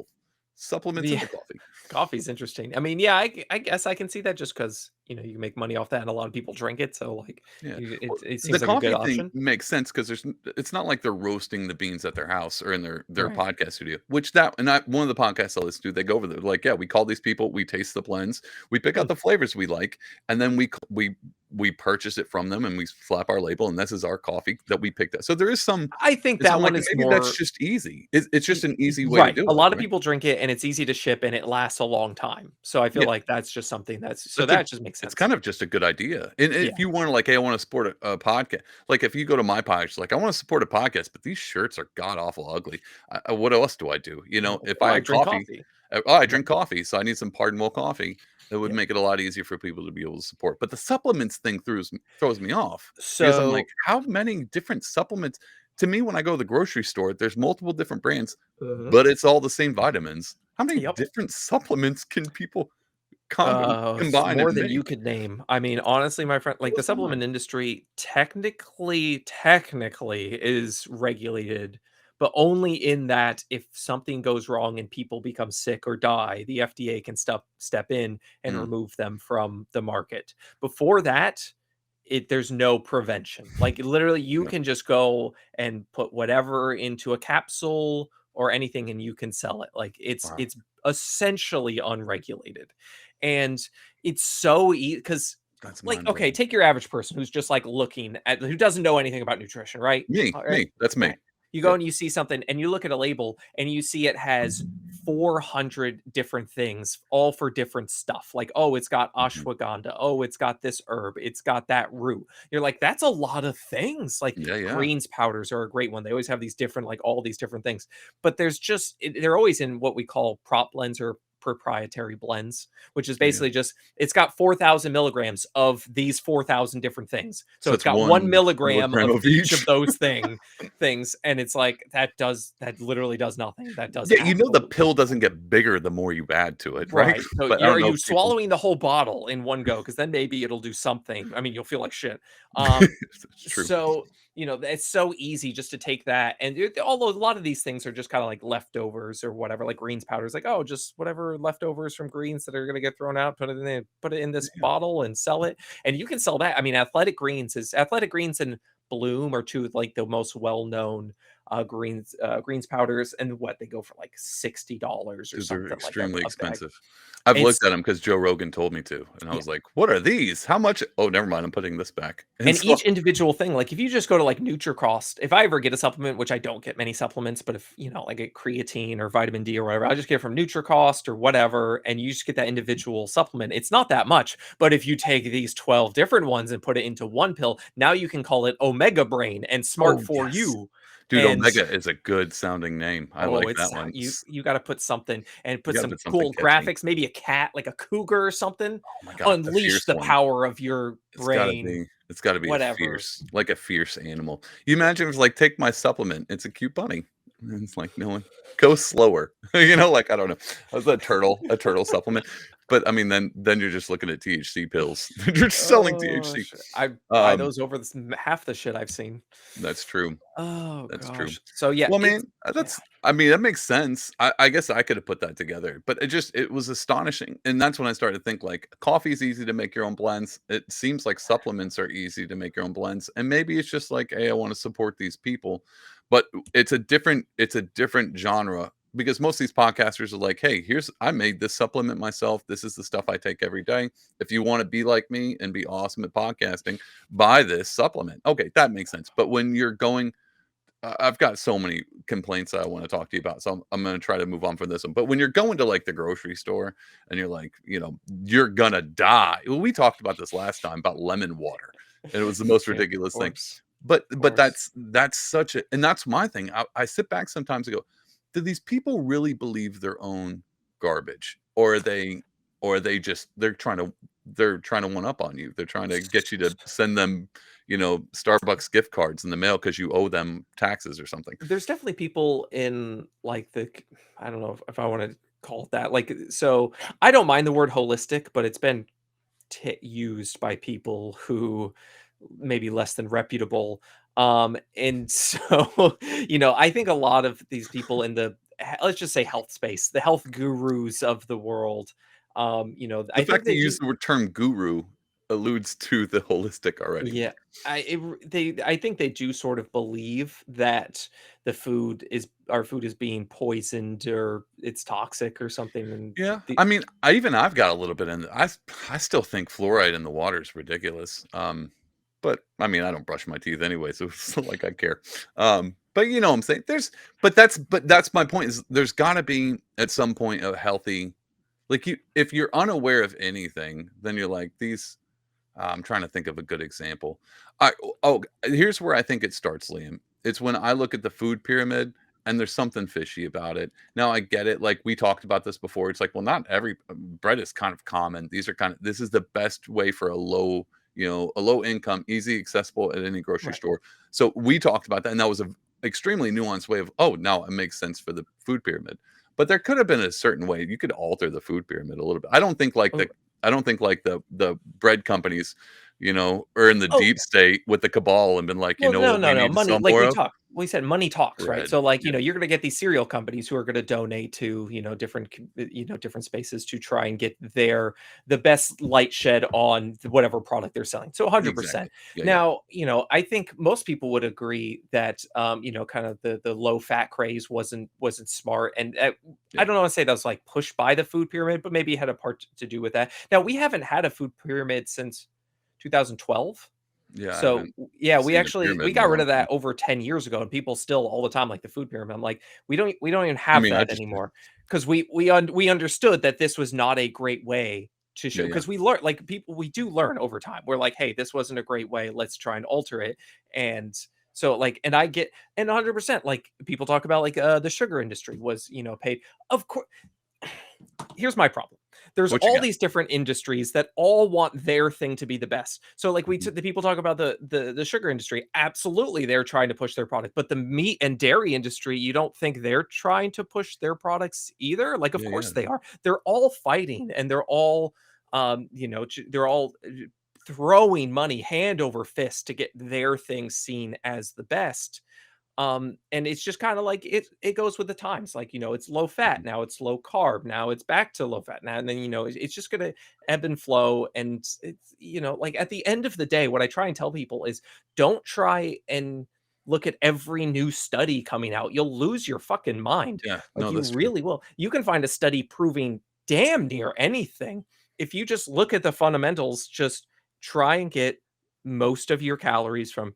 Supplements the into coffee. coffee's interesting. I mean, yeah, I guess I can see that just because you can make money off that, and a lot of people drink it, so, like, Yeah. Well, it the seems like a good coffee thing option. makes sense because it's not like they're roasting the beans at their house or in their Right. podcast studio, which that and I one of the podcasts I listen to, they go over there, like, "Yeah, we call these people, we taste the blends, we pick out Mm. the flavors we like, and then we purchase it from them, and we slap our label, and this is our coffee that we picked out." So there is some I think it's that I'm one like, is maybe that's more just easy. It's y just an y easy way to right. do A it, lot of right? people drink it, and it's easy to ship, and it lasts a long time. So I feel Yeah. like that's just something that's so That's a that just makes it's sense. kind of just a good idea. And Yeah. if you wanna like, "Hey, I wanna support a podcast," like, if you go to my podcast, like, "I wanna support a podcast, but these shirts are god awful ugly. What else do I do?" You know, if Or I I had drink coffee, coffee. "Oh, I Right. drink coffee, so I need some Pardonable coffee." It would Yep. make it a lot easier for people to be able to support. But the supplements thing throws me off because I'm like, So how many different supplements to me, when I go to the grocery store, there's multiple different brands, Mhm. but it's all the same vitamins. How many Yep. different supplements can people combine More and than you make? could name. I mean, honestly, my friend, It like the blows my supplement mind. industry technically is regulated, but only in that if something goes wrong and people become sick or die, the FDA can step in and Mm, remove them from the market. Before that, there's no prevention. Like literally you yeah. can just go and put whatever into a capsule or anything and you can sell it. Like Wow. it's essentially unregulated. And it's so easy because That's like mind okay, blowing. take your average person who's just like looking at who doesn't know anything about nutrition, right? All right. That's me. Right. You go Yeah. and you see something and you look at a label and you see it has 400 different things, all for different stuff. Like, oh, it's got Mhm. ashwagandha. Oh, it's got this herb. It's got that root. You're like, that's a lot of things. Like, Yeah, yeah. greens powders are a great one. They always have these different, like, all these different things. But they're always in what we call prop blends or proprietary blends, which is Yeah, yeah. basically just it's got 4,000 milligrams of these 4,000 different things. So So it's it's got 1 1 milligram milligram of of each of each. those things, and it's like, that literally does nothing. That does Yeah, you know the absolutely pill doesn't nothing. get bigger the more you add to it, right? Right. So But I are don't know you if people swallowing the whole bottle in one go? Because then maybe it'll do something. I mean, you'll feel like shit. Um, It's true. so, it's so easy just to take that and although a lot of these things are just kind of like leftovers or whatever, like greens powders, like, oh, just whatever leftovers from greens that are going to get thrown out, put it in this Yeah. bottle and sell it. And you can sell that. I mean, athletic greens and bloom are two of like the most well-known greens powders, and what they go for like $60 or Dude, they're something like a, extremely a bag. expensive. I've looked It's at them because Joe Rogan told me to, and I Yeah. was like, "What are these? How much?" Oh, never mind, I'm putting this back. And And so each individual thing, like if you just go to like NutriCost, if I ever get a supplement, which I don't get many supplements, but if like a creatine or vitamin D or whatever, I just get it from NutriCost or whatever, and you just get that individual supplement. It's not that much, but if you take these 12 different ones and put it into one pill, now you can call it Omega Brain and Smart oh, for yes. You. Dude, And Omega is a good sounding name. I oh, like it's that one. you got to put something and You put gotta some put something cool catchy. graphics, maybe a cat, like a cougar or something. Oh my god, the Unleash fierce the one. power of your brain, It's gotta be a whatever. fierce like a fierce animal. You Yeah. imagine if it's like, "Take my supplement." It's a cute bunny. And it's like, "No one go slower." Like, I don't know. That's a turtle supplement. But, I mean, then you're just looking at THC pills. They're just selling Oh, THC. I buy Um, those over half the shit I've seen. that's true. Oh That's true. gosh. So yeah, Well, it's man, yeah. that's I mean, that makes sense. I guess I could have put that together, but it was astonishing, and that's when I started to think, like, coffee is easy to make your own blends. It seems like supplements are easy to make your own blends, and maybe it's just like, "Hey, I wanna support these people," but it's a different genre because most of these podcasters are like, "Hey, here's I made this supplement myself. This is the stuff I take every day. If you wanna be like me and be awesome at podcasting, buy this supplement." Okay, that makes sense, but when you're going I've got so many complaints that I want to talk to you about, so I'm going to try to move on from this one. But when you're going to like the grocery store and you're like, you're gonna die. Well, we talked about this last time about lemon water, and it was the most Yeah, of ridiculous thing. course. Of But course. that's such a and that's my thing. I sit back sometimes and go, do these people really believe their own garbage, or are they just they're trying to one up on you. They're trying to get you to send them Starbucks gift cards in the mail because you owe them taxes or something. There's definitely people in like I don't know if I want to call it that. Like so I don't mind the word holistic, but it's been used by people who maybe less than reputable. And so, I think a lot of these people in let's just say health space, the health gurus of the world, The I think fact that they you use do the word term guru alludes to the holistic already. Yeah. I think they do sort of believe that our food is being poisoned or it's toxic or something, and Yeah, the I mean, I've got a little bit in I still think fluoride in the water is ridiculous, but, I mean, I don't brush my teeth anyway, so it's not like I care, but you know what I'm saying? But that's my point is there's gotta be, at some point, a healthy like, you if you're unaware of anything, then you're like, these I'm trying to think of a good example. I oh, here's where I think it starts, Liam. It's when I look at the food pyramid and there's something fishy about it. Now I get it. Like we talked about this before. It's like, well, not every bread is kind of common. These are this is the best way for a low, a low income, easy accessible at any grocery right. store. So we talked about that, and that was a extremely nuanced way of, oh, now it makes sense for the food pyramid. But there could have been a certain way you could alter the food pyramid a little bit. Oh, I don't think like the bread companies, are in the oh, deep state with the cabal and been like, you well, know no, what we no, no, need to money sell like more of? we said money talks, right? Bread. So, like, Yeah, you're gonna get these cereal companies who are gonna donate to, different spaces to try and get the best light shed on whatever product they're selling. So, 100%. exactly. Yeah, yeah, Now, I think most people would agree that, kind of the low fat craze wasn't smart, and, I yeah, don't wanna say that was, like, pushed by the food pyramid, but maybe it had a part to do with that. Now, we haven't had a food pyramid since 2012. yeah. I So, haven't yeah, seen a we pyramid in a got rid long of time. that over 10 years ago, and people still all the time like the food pyramid. I'm like, we don't even I have mean, I that just anymore, because we understood that this was not a great way to show, yeah, yeah, because we learn, like, people we do learn over time. We're like, "Hey, this wasn't a great way. Let's try and alter it." And so, like, and I get, and 100%, like, people talk about, like, the sugar industry was, paid. Of course, here's my problem. There's what you all got? these different industries that all want their thing to be the best. So, like, Mhm. the people talk about the sugar industry. Absolutely, they're trying to push their product, but the meat and dairy industry, you don't think they're trying to push their products either? Like, of Yeah, yeah, course they are. They're all fighting, and they're all, they're all throwing money hand over fist to get their thing seen as the best. And it's just kind of like it goes with the times. Like, it's low fat, mhm. now it's low carb, now it's back to low fat now, and then, it's just gonna ebb and flow. And it's, like, at the end of the day, what I try and tell people is, don't try and look at every new study coming out. You'll lose your fucking mind. Yeah, Like, no, you that's true. really will. You can find a study proving damn near anything. If you just look at the fundamentals, just try and get most of your calories from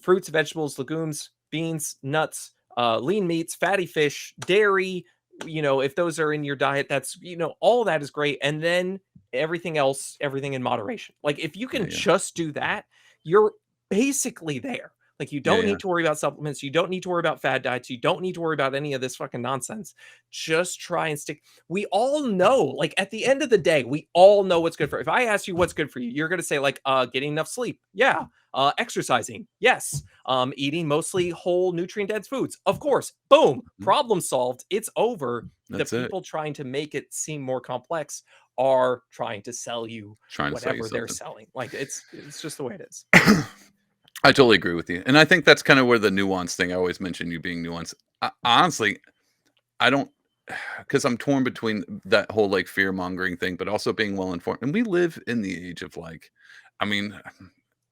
fruits, vegetables, legumes, beans, nuts, lean meats, fatty fish, dairy. If those are in your diet, that's, all that is great. And then everything else, everything in moderation. Like, if you Yeah, can yeah, just do that, you're basically there. Like, you yeah, don't yeah, need to worry about supplements. You don't need to worry about fad diets. You don't need to worry about any of this fucking nonsense. Just try and stick. We all know, like, at the end of the day, we all know what's good for. If I ask you what's good for you, you're gonna say, like, getting enough sleep. Yeah. Exercising. Yes. Eating mostly whole nutrient dense foods. Of course. Boom. mhm. Problem solved. It's over. The That's it. people trying to make it seem more complex are trying to sell you Trying to sell you whatever they're something. selling. Like, it's just the way it is. I totally agree with you, and I think that's kind of where the nuance thing I always mention you being nuanced. Honestly, I don't because I'm torn between that whole like fear mongering thing, but also being well informed. And we live in the age of like, I mean,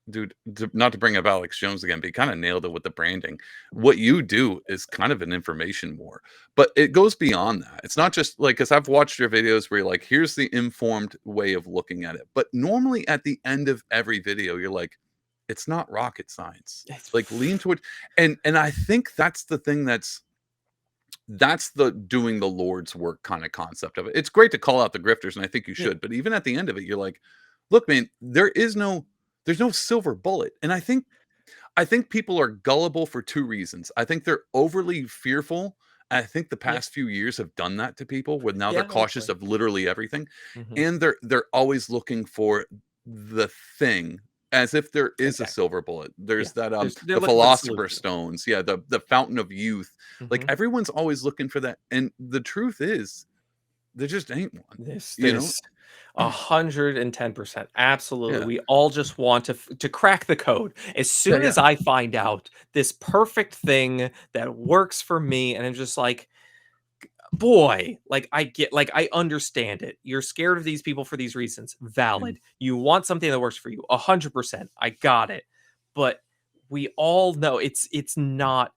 dude, not to bring up Alex Jones again, but he kind of nailed it with the branding. What you do is kind of an information war, but it goes beyond that. It's not just like, because I've watched your videos where you're like, here's the informed way of looking at it. But normally at the end of every video, you're like, it's not rocket science. Like lean toward, and I think that's the thing that's the doing the Lord's work kind of concept of it. It's great to call out the grifters, and I think you Yeah. should, but even at the end of it, you're like, look, man, there's no silver bullet. And I think people are gullible for two reasons. I think they're overly fearful. And I think the Yeah. past few years have done that to people where now they're Yeah. cautious Hopefully. of literally everything. Hmm. And they're always looking for the thing as if there is a Exactly. silver bullet. There's Yeah. that They're the looking for the philosopher's solution. stones. Yeah, the fountain of youth. Like Hmm. everyone's always looking for that. And the truth is there just ain't one, This you know? this 110%. Absolutely. Yeah. We all just want to crack the code. As Yeah, soon yeah. as I find out this perfect thing that works for me, and I'm just like, boy, like I get, like I understand it. You're scared of these people for these reasons. Mm. Valid. You want something that works for you. 100%. I got it. But we all know it's not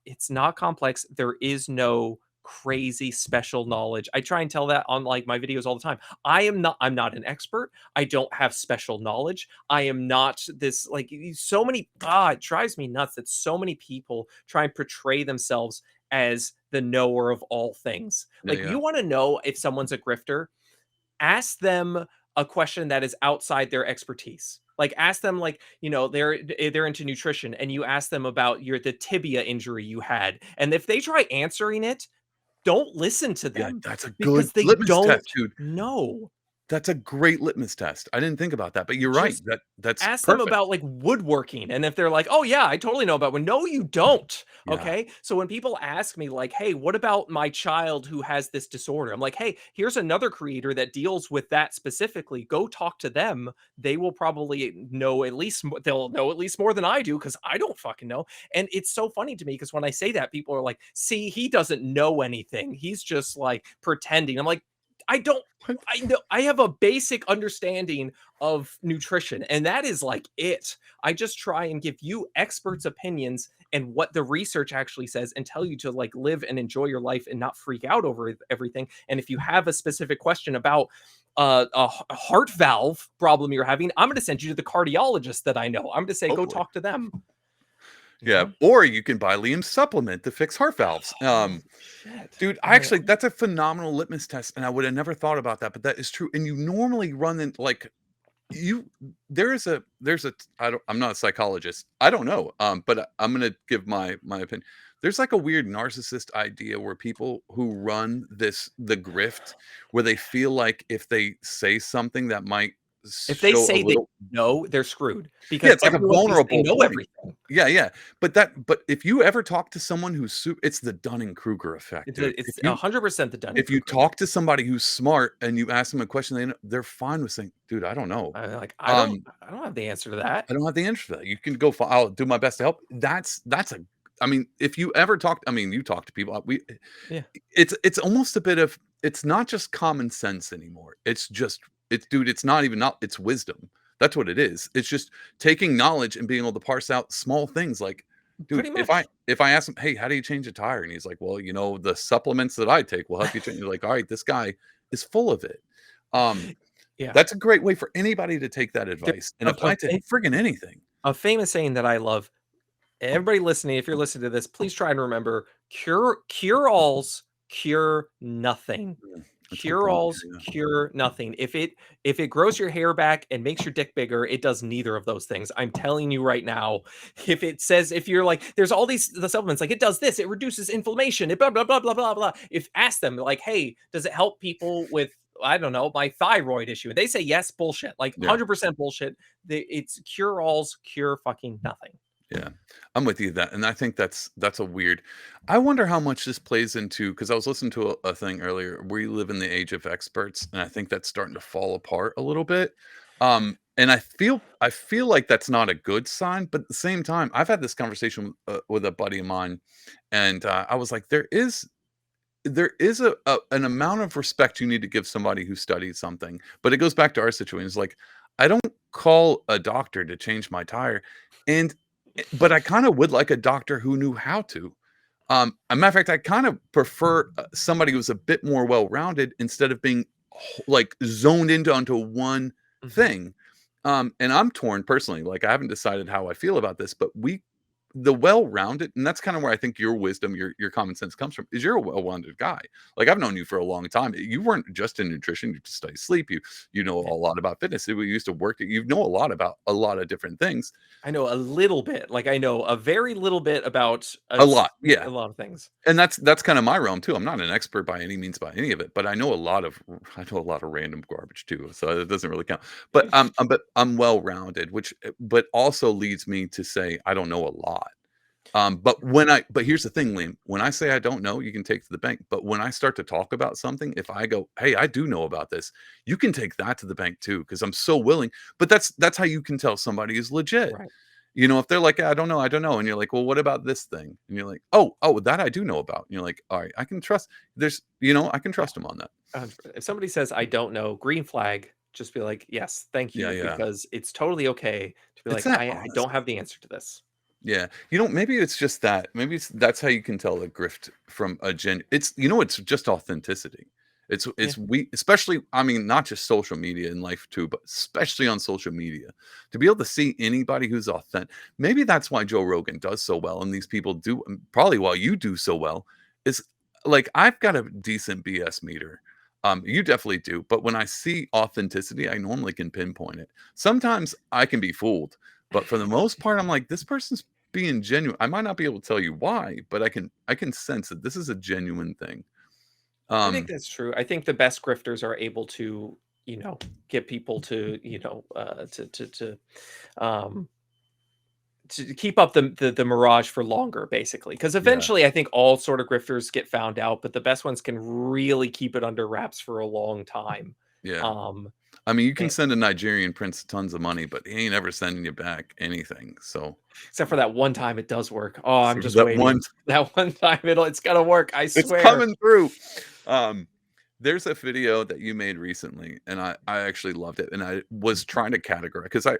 complex. There is no crazy special knowledge. I try and tell that on like my videos all the time. I'm not an expert. I don't have special knowledge. I am not this like so many it drives me nuts that so many people try and portray themselves as the knower of all things. Yeah, Like, yeah. you wanna know if someone's a grifter, ask them a question that is outside their expertise. Like, ask them, like, they're into nutrition, and you ask them about the tibia injury you had, and if they try answering it, don't listen to Yeah, them that's a good because they litmus don't test, dude. know. That's a great litmus test. I didn't think about that, but you're right. Just That's ask them perfect. about, like, woodworking, and if they're like, "Oh, yeah, I totally know about wood." No, you don't, Yeah. okay? So when people ask me like, "Hey, what about my child who has this disorder?" I'm like, "Hey, here's another creator that deals with that specifically. Go talk to them. They will probably know at least they'll know at least more than I do because I don't fucking know." And it's so funny to me because when I say that, people are like, "See, he doesn't know anything. He's just, like, pretending." I'm like, "I don't I know I have a basic understanding of nutrition, and that is like it. I just try and give you experts' opinions and what the research actually says and tell you to like live and enjoy your life and not freak out over everything. And if you have a specific question about a heart valve problem you're having, I'm going to send you to the cardiologist that I know. I'm going to say, go Hopefully. talk to them. You Yeah, know? or you can buy Liam's supplement to fix heart valves. Oh, shit. Dude, I I actually that's a phenomenal litmus test, and I would have never thought about that, but that is true. And you normally run in like you there's a I'm not a psychologist. I don't know. But I'm gonna give my opinion. There's like a weird narcissist idea where people who run the grift, where they feel like if they say something that might If they show a say they little. know, they're screwed Yeah, because it's like a everyone thinks they vulnerable know point. everything. Yeah, yeah. But if you ever talk to someone who's it's the Dunning-Kruger effect, dude. It's 100% the If you Dunning-Kruger. talk to somebody who's smart and you ask them a question, they're fine with saying, "Dude, I don't know. Like, Um, I don't have the answer to that. I don't have the answer for that. You can go I'll do my best to help." That's a I mean, if you ever talk I mean, you talk to people, Yeah, it's almost a bit of it's not just common sense anymore. It's just dude, it's not even not it's wisdom. That's what it is. It's just taking knowledge and being able to parse out small things like, dude, pretty if I much. if I ask him, "Hey, how do you change a tire?" And he's like, "Well, the supplements that I take will help you change." You're like, "All right, this guy is full of it." Um, Yeah. that's a great way for anybody to take that There's advice and apply it to fa friggin' anything. a famous saying that I love. Everybody listening, if you're listening to this, please try and remember, cure-alls cure nothing. Mm, that's a good point. Cure-alls Yeah, cure nothing. If it grows your hair back and makes your dick bigger, it does neither of those things. I'm telling you right now. If you're like, there's all the supplements, like it does this, it reduces inflammation, it blah blah blah blah blah blah. If ask them like, hey, does it help people with I don't know, my thyroid issue? They say yes, bullshit. Like yeah. 100% bullshit. It's cure-alls cure fucking nothing. Yeah, I'm with you that, and I think that's a weird. I wonder how much this plays into because I was listening to a thing earlier. We live in the age of experts, and I think that's starting to fall apart a little bit. And I feel like that's not a good sign, but at the same time, I've had this conversation with a buddy of mine, and I was like, there is an amount of respect you need to give somebody who studied something, but it goes back to our situation. It's like I don't call a doctor to change my tire, and but I kind of would like a doctor who knew how to. A matter of fact, I kind of prefer somebody who's a bit more well-rounded instead of being like zoned into onto one Mhm. thing. And I'm torn personally. Like I haven't decided how I feel about this, but the well-rounded, and that's kind of where I think your wisdom, your common sense comes from, is you're a well-rounded guy. Like I've known you for a long time. You weren't just in nutrition, you just study sleep, you know a lot about fitness. We used to work, you know a lot about a lot of different things. I know a little bit, like, I know a very little bit about A lot, a yeah. lot of things. And that's kinda my realm too. I'm not an expert by any means by any of it, but I know a lot of random garbage too, so it doesn't really count. But I'm well-rounded, which, but also leads me to say I don't know a lot. But here's the thing, Liam, when I say I don't know, you can take to the bank, but when I start to talk about something, if I go, "Hey, I do know about this," you can take that to the bank too, because 'cause I'm so willing, but that's how you can tell somebody is legit. Right. if they're like, I don't know," and you're like, "Well, what about this thing?" And you're like, oh, that I do know about." And you're like, "All right, I can trust." I can Yeah. trust them on that. 100%. If somebody says, "I don't know," green flag, just be like, "Yes, thank Yeah, you," yeah. because it's totally okay to be It's like, that "I don't honesty. have the answer to this." Yeah. Maybe it's just that. Maybe that's how you can tell a grift from a it's it's just authenticity. Yeah. We especially, I mean, not just social media in life too, but especially on social media. To be able to see anybody who's authentic. Maybe that's why Joe Rogan does so well and these people do, and probably why you do so well, is like I've got a decent BS meter. You definitely do, but when I see authenticity, I normally can pinpoint it. Sometimes I can be fooled, but for the most part, I'm like, this person's being genuine. I might not be able to tell you why, but I can sense that this is a genuine thing. I think Um, that's true. I think the best grifters are able to, get people to, um, to keep up the mirage for longer, basically. Because yeah, eventually, I think all sort of grifters get found out, but the best ones can really keep it under wraps for a long time. yeah. Um, I mean, you can and send a Nigerian prince tons of money, but he ain't ever sending you back anything. So except for that one time it does work. Oh, I'm for just that one, waiting. That one time it's gonna work, I it's swear. coming through. Um, there's a video that you made recently, and I actually loved it, and I was trying to categorize because I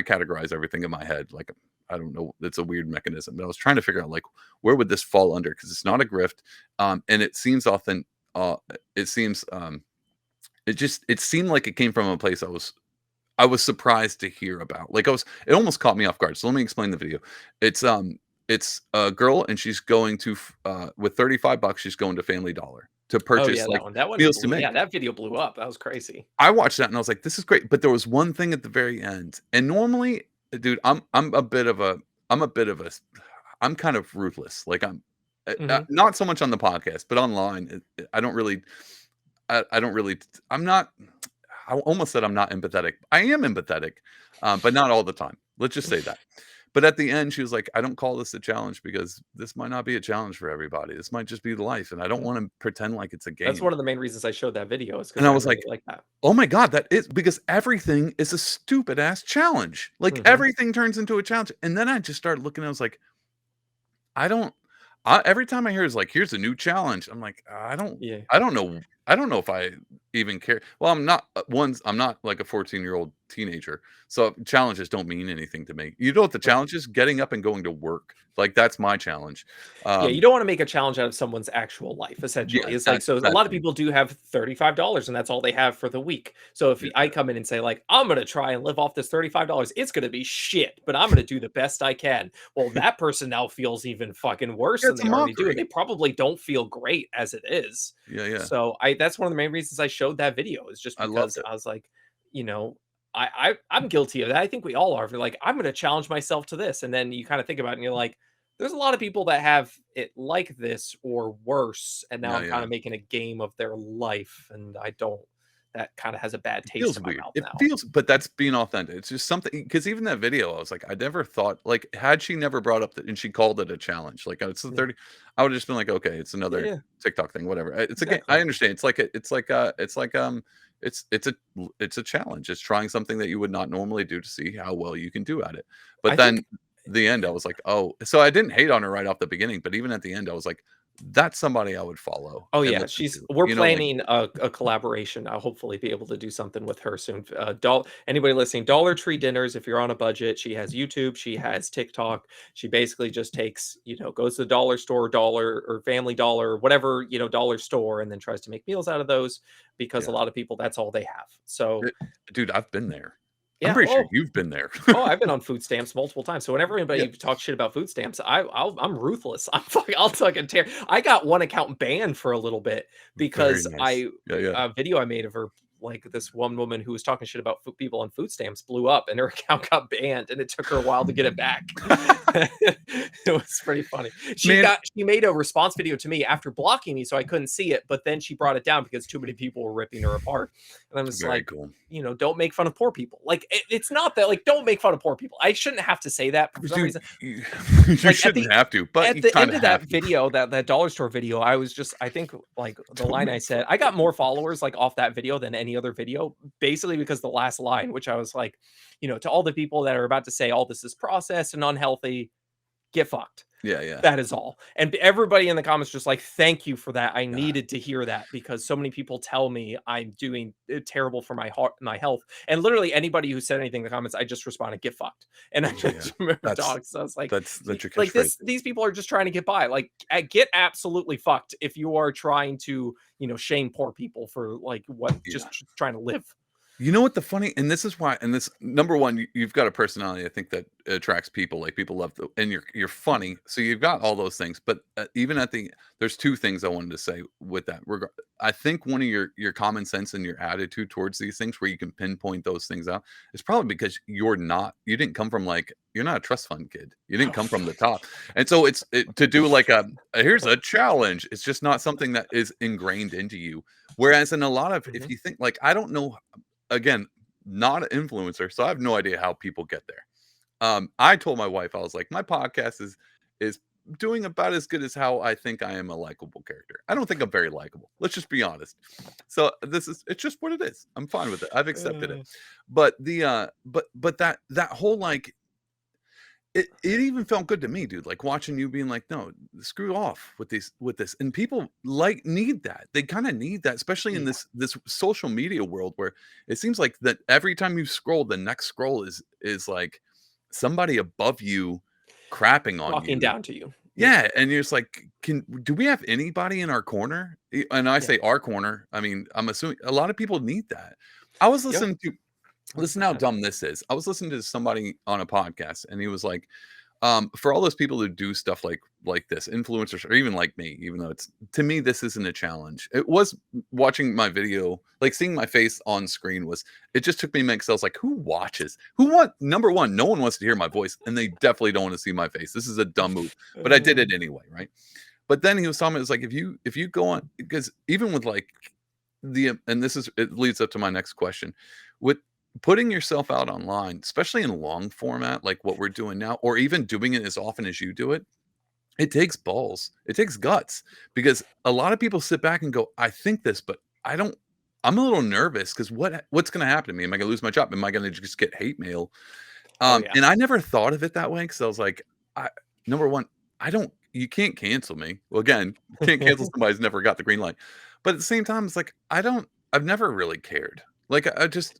categorize everything in my head like I don't know, it's a weird mechanism, but I was trying to figure out like where would this fall under because it's not a grift, and it seems often, uh, it seems it seemed like it came from a place I was surprised to hear about. Like it almost caught me off guard. So let me explain the video. It's it's a girl and she's going to with 35 bucks she's going to Family Dollar to Oh, purchase yeah, that like one. That one meals to blew, make. yeah, that video blew up. That was crazy. I watched that and I was like, this is great. But there was one thing at the very end. And normally, dude, I'm a bit of a I'm kind of ruthless. Like Mhm. not so much on the podcast, but online. I don't really I don't really I'm not I almost said I'm not empathetic. I am empathetic, but not all the time. Let's just say that. But at the end, she was like, "I don't call this a challenge because this might not be a challenge for everybody. This might just be life, and I don't Mm. want to pretend like it's a That's game." one of the main reasons I showed that video is And because I I was really like, like that. "Oh my god, that is because everything is a stupid ass challenge. Like Mhm. everything turns into a challenge." And then I just started looking. I was like, I don't every time I hear is like, "Here's a new challenge," I'm like, Yeah. I don't know if I even care." Well, I'm not like a 14-year-old teenager, so challenges don't mean anything to me. You know what the Right. challenge is? Getting up and going to work. Like, that's my challenge. Yeah, you Um, don't wanna make a challenge out of someone's actual life, essentially. yeah, It's like, so a that lot of thing. people do have $35 and that's all they have for the week. So if Yeah, I come in and say like, "I'm gonna try and live off this $35, it's gonna be shit, but I'm gonna do the best I can." Well, that person now feels even fucking worse yeah, than it's a they already do, and mockery. they probably don't feel great as it is. Yeah, yeah. So I that's one of the main reasons I showed that video is just I loved because it. I was like, you know, I'm guilty of that. I think we all are. If you're like, "I'm gonna challenge myself to this," and then you kinda think about it and you're like, there's a lot of people that have it like this or worse, and now Yeah, I'm kind yeah. of making a game of their life, and I don't. That kind of has a bad It taste feels in my weird. mouth It now. feels but that's being authentic. It's just something because even that video, I was like, I never thought like, had she never brought up that and she called it a challenge, like, it's the Yeah, 30 I would've just been like, "Okay, it's yeah, another yeah, TikTok thing, whatever." It's a game. I exactly. understand. It's a challenge. It's trying something that you would not normally do to see how well you can do at it. But I then think. the end, I was like, "Oh." So I didn't hate on her right off the beginning, but even at the end, I was like, "That's somebody I would follow Oh and yeah, listen she's. to." We're Like planning a collaboration. I'll hopefully be able to do something with her soon. Anybody listening, Dollar Tree dinners. If you're on a budget, she has YouTube. She has TikTok. She basically just takes, goes to the dollar store, dollar or Family Dollar, whatever dollar store, and then tries to make meals out of those because a yeah. lot of people that's all they have. So Eh, dude, I've been there. I'm yeah. pretty sure Oh, you've been there. oh, I've been on food stamps multiple times. So whenever Yeah. anybody talks shit about food stamps, I'm ruthless. I'll fucking tear. I got one account banned for a little bit Very because nice. Yeah, yeah. a video I made of her, like this one woman who was talking shit about people on food stamps blew up and her account got banned and it took her a while to get it back. It was pretty funny. Man, She made a response video to me after blocking me so I couldn't see it, but then she brought it down because too many people were ripping her apart. And I was very like, cool. don't make fun of poor people. Like it's not that like don't make fun of poor people. I shouldn't have to say that, but for some Dude, reason, you you like shouldn't have to, but at you the end kinda of have that to. video, that dollar store video, I was just I think like the Don't line I make fun said, of I poor got more people. followers like off that video than any any other video, basically because the last line, which I was like, to all the people that are about to say all this is processed and unhealthy, get fucked. Yeah, yeah. That is all. And everybody in the comments just like, "Thank you for that. I God, needed to hear that because so many people tell me I'm doing terrible for my heart, my health." And literally anybody who said anything in the comments, I just responded, "Get fucked." And I yeah. just remember That's talking. So I was like, that's your like catchphrase. these people are just trying to get by. Like, get absolutely fucked if you are trying to, shame poor people for like what Yeah. just trying to live. You know what the funny and this is why and this number 1, you've got a personality I think that attracts people, like, people love the and you're funny, so you've got all those things, but, even at the there's 2 things I wanted to say with that I think one of your common sense and your attitude towards these things where you can pinpoint those things out is probably because you didn't come from, like you're not a trust fund kid. You didn't come from the top, and so to do, like, "Here's a challenge," it's just not something that is ingrained into you, whereas in a lot of if Mhm. you think like, I don't know again, not an influencer, so I have no idea how people get there. I told my wife, I was like, my podcast is doing about as good as how I think I am a likable character. I don't think I'm very likable. Let's just be honest. So it's just what it is. I'm fine with it. I've accepted it. Uh, But but that whole like it even felt good to me, dude, like, watching you being like, "No, screw off with this," and people, like, need that. They kinda need that, especially in yeah, this social media world where it seems like that every time you scroll, the next scroll is, like, somebody above you crapping on talking you. down to you. Yeah, Yeah, and you're just like, "Can do we have anybody in our corner?" And I yeah, say "our corner," I mean, I'm assuming a lot of people need that. I was yep, listening to listen how 100%. dumb this is. I was listening to somebody on a podcast, and he was like, for all those people who do stuff like this, influencers, or even like me, even though it's to me, this isn't a challenge. It was watching my video, like seeing my face on screen was it just took me a minute 'cause I was like, who watches? Who want number one, no one wants to hear my voice, and they definitely don't want to see my face. This is a dumb move. But I did Uh, it anyway, right? But then he was telling me it's like if you go on because even with like and this is it leads up to my next question. With putting yourself out online, especially in long format like what we're doing now, or even doing it as often as you do it, it takes balls. It takes guts because a lot of people sit back and go, "I think this, but I don't." I'm a little nervous because what's going to happen to me? Am I going to lose my job? Am I going to just get hate mail? oh yeah. And I never thought of it that way because I was like, I number one, I don't. You can't cancel me. Well, again, you can't cancel somebody who's never got the green light. But at the same time, it's like I don't. I've never really cared. Like I just,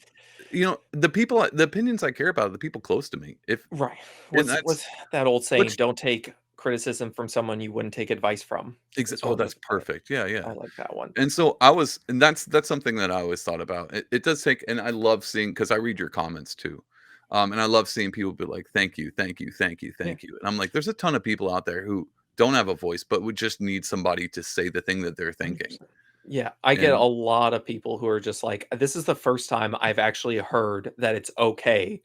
the opinions I care about are the people close to me. If Right. and What's that old saying? which Don't take criticism from someone you wouldn't take advice from, is oh, one that's of perfect. Yeah, yeah. I like that one. And so I was, and that's something that I always thought about. It does take, and I love seeing because I read your comments too, and I love seeing people be like, "Thank you, thank you, thank you, Yeah, thank you." And I'm like, there's a ton of people out there who don't have a voice, but would just need somebody to say the thing that they're thinking. 100%. Yeah, I get a And lot of people who are just like, "This is the first time I've actually heard that it's okay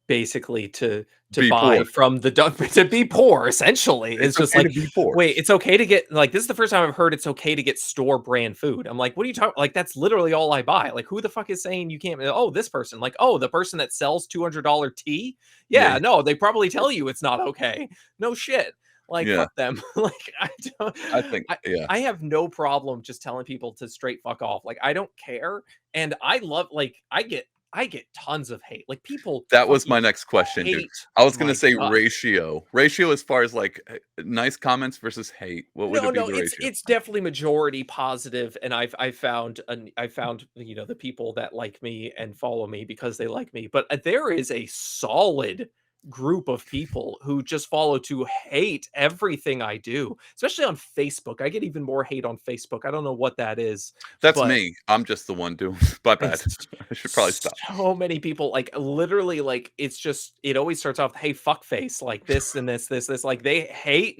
basically to be buy poor. from the dump to be poor essentially. It's It's just okay to like, be poor. wait, it's okay to get like this is the first time I've heard it's okay to get store brand food. I'm like, what are you talking like that's literally all I buy. Like who the fuck is saying you can't oh, this person like, oh, the person that sells $200 tea? Yeah, Yeah, no, they probably tell you it's not okay. No shit. Like yeah. fuck them. Like I don't I think, I yeah. I have no problem just telling people to straight fuck off. Like I don't care and I love like I get tons of hate. Like people That was my fucking next question, dude. hate I was gonna my say guts. ratio. Ratio as far as like nice comments versus hate. What would No, it be no, the ratio? it's definitely majority positive, and I found the people that like me and follow me because they like me. But there is a solid group of people who just follow to hate everything I do, especially on Facebook. I get even more hate on Facebook. I don't know what that is, That's but me. I'm just the one doing my and bad. I should probably stop. so many people, like, literally, like, it's just it always starts off, "Hey, fuck face," like, this and this, like, they hate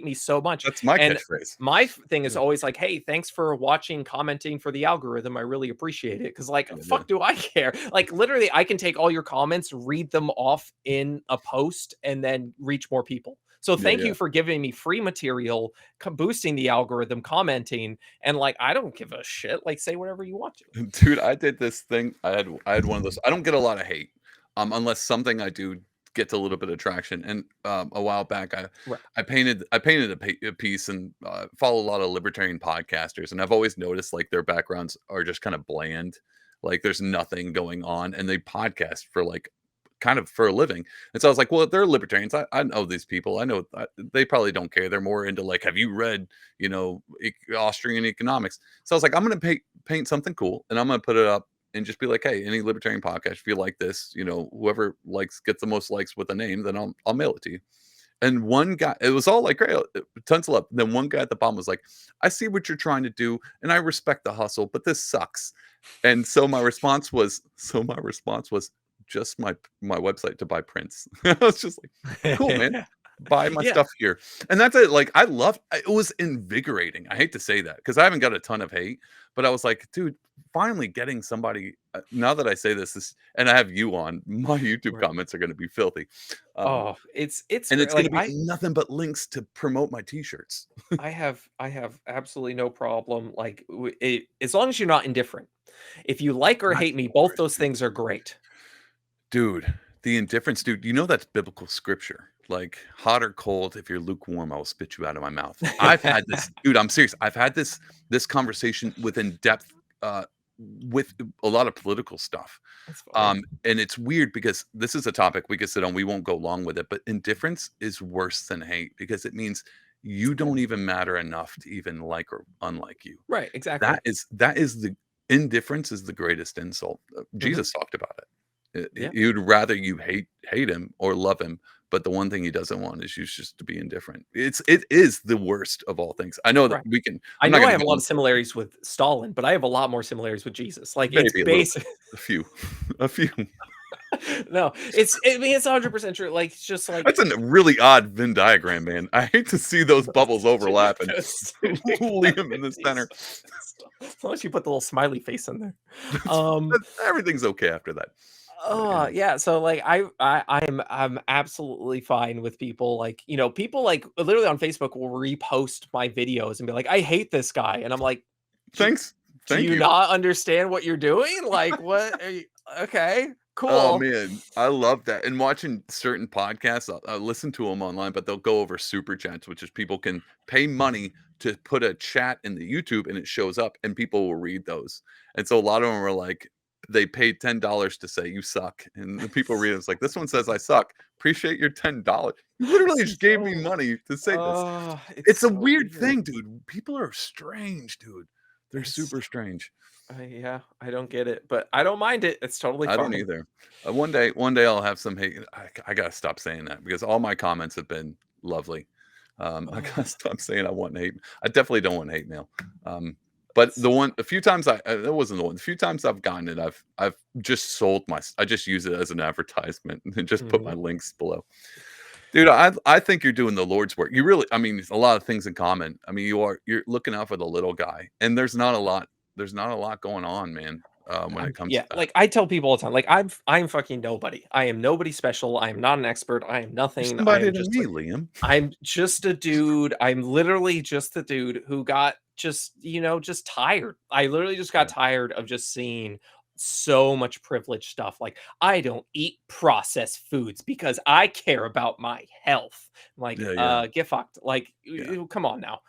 me so much, That's my and catchphrase. my thing is Yeah, always like, "Hey, thanks for watching, commenting for the algorithm, I really appreciate it." Because like, yeah, yeah. fuck do I care? Like, literally, I can take all your comments, read them off in a post, and then reach more people. So Yeah, thank yeah. you for giving me free material, boosting the algorithm, commenting, and, like, I don't give a shit, like, say whatever you want to. Dude, I did this thing. I had one of those. I don't get a lot of hate, unless something I do gets a little bit of traction. And a while back, Right. I painted a piece and follow a lot of libertarian podcasters, and I've always noticed like their backgrounds are just kind of bland, like there's nothing going on, and they podcast for like kind of for a living. And so I was like, well, they're libertarians. I know these people. I know they probably don't care. They're more into like, have you read, Austrian economics? So I was like, I'm going to paint something cool and I'm going to put it up and just be like, hey, any libertarian podcast, if you like this, whoever likes gets the most likes with a name, then I'll mail it to you. And one guy, it was all like great, tons of love. Then one guy at the bottom was like, I see what you're trying to do, and I respect the hustle, but this sucks. And so my response was just my website to buy prints. I was just like, cool, man. Buy my Yeah. stuff here. And that's it. Like it was invigorating. I hate to say that because I haven't got a ton of hate, but I was like, dude, finally getting somebody now that I say this, and I have you on, my YouTube Right. comments are going to be filthy. Um, Oh, it's and great. it's gonna Like be nothing but links to promote my t-shirts. I have absolutely no problem. Like as long as you're not indifferent. If you like or That's hate me, the both worst, those dude. things are great. Dude, the indifference, dude, that's biblical scripture. Like, hot or cold, if you're lukewarm, I will spit you out of my mouth. I've had this dude, I'm serious. I've had this conversation with in depth, uh, with a lot of political stuff. That's funny. And it's weird because this is a topic we could sit on, we won't go long with it, but indifference is worse than hate because it means you don't even matter enough to even like or unlike you. Right, exactly. That is the indifference is the greatest insult. Mhm. Jesus talked about it. Yeah. You'd rather you hate him or love him, but the one thing he doesn't want is you just to be indifferent. It is the worst of all things. I know that Right. we can. I I'm not know I going to have a go lot of into similarities with Stalin, but I have a lot more similarities with Jesus. Like it's maybe a little basic. bit, a few, a few. No, I mean it's 100% true. Like it's just like That's a really odd Venn diagram, man. I hate to see those bubbles overlap and just leave him in the center. as long as you put the little smiley face in there. Um Everything's okay after that. But yeah, Oh, yeah, so, like, I'm absolutely fine with people, like, people, like, literally on Facebook will repost my videos and be like, "I hate this guy," and I'm like, "Do thanks, do thank you you. not understand what you're doing? Like, what are you okay, Oh, cool." man, I love that, and watching certain podcasts, I'll listen to them online, but they'll go over super chats, which is people can pay money to put a chat in the YouTube, and it shows up, and people will read those, and so a lot of them are like, they paid $10 to say, "You suck," and the people read it, it's like, "This one says I suck. Appreciate your $10. You literally just gave me So money to say this." it's It's a so weird weird. thing, dude. People are strange, dude. They're It's super strange. yeah, I don't get it, but I don't mind it, it's totally I don't fine. either. One day I'll have some hate. I gotta stop saying that because all my comments have been lovely. I Oh, gotta stop saying I want hate. I definitely don't want hate mail. But it's a few times that wasn't the one. The few times I've gotten it, I've just sold I just use it as an advertisement and just put my mhm. links below. Dude, I think you're doing the Lord's work. You really, I mean, a lot of things in common. I mean, you're looking out for the little guy, and there's not a lot going on, man. When it comes Yeah, to that. like, I tell people all the time, like, I'm fucking nobody. I am nobody special, I am not an expert, I am You're nothing, I somebody am to just, me, like Liam. I'm just a dude, I'm literally just the dude who got just tired. I literally just got Yeah. tired of just seeing so much privileged stuff, like, "I don't eat processed foods because I care about my health." Like, Yeah, yeah, get fucked, like, yeah, come on now.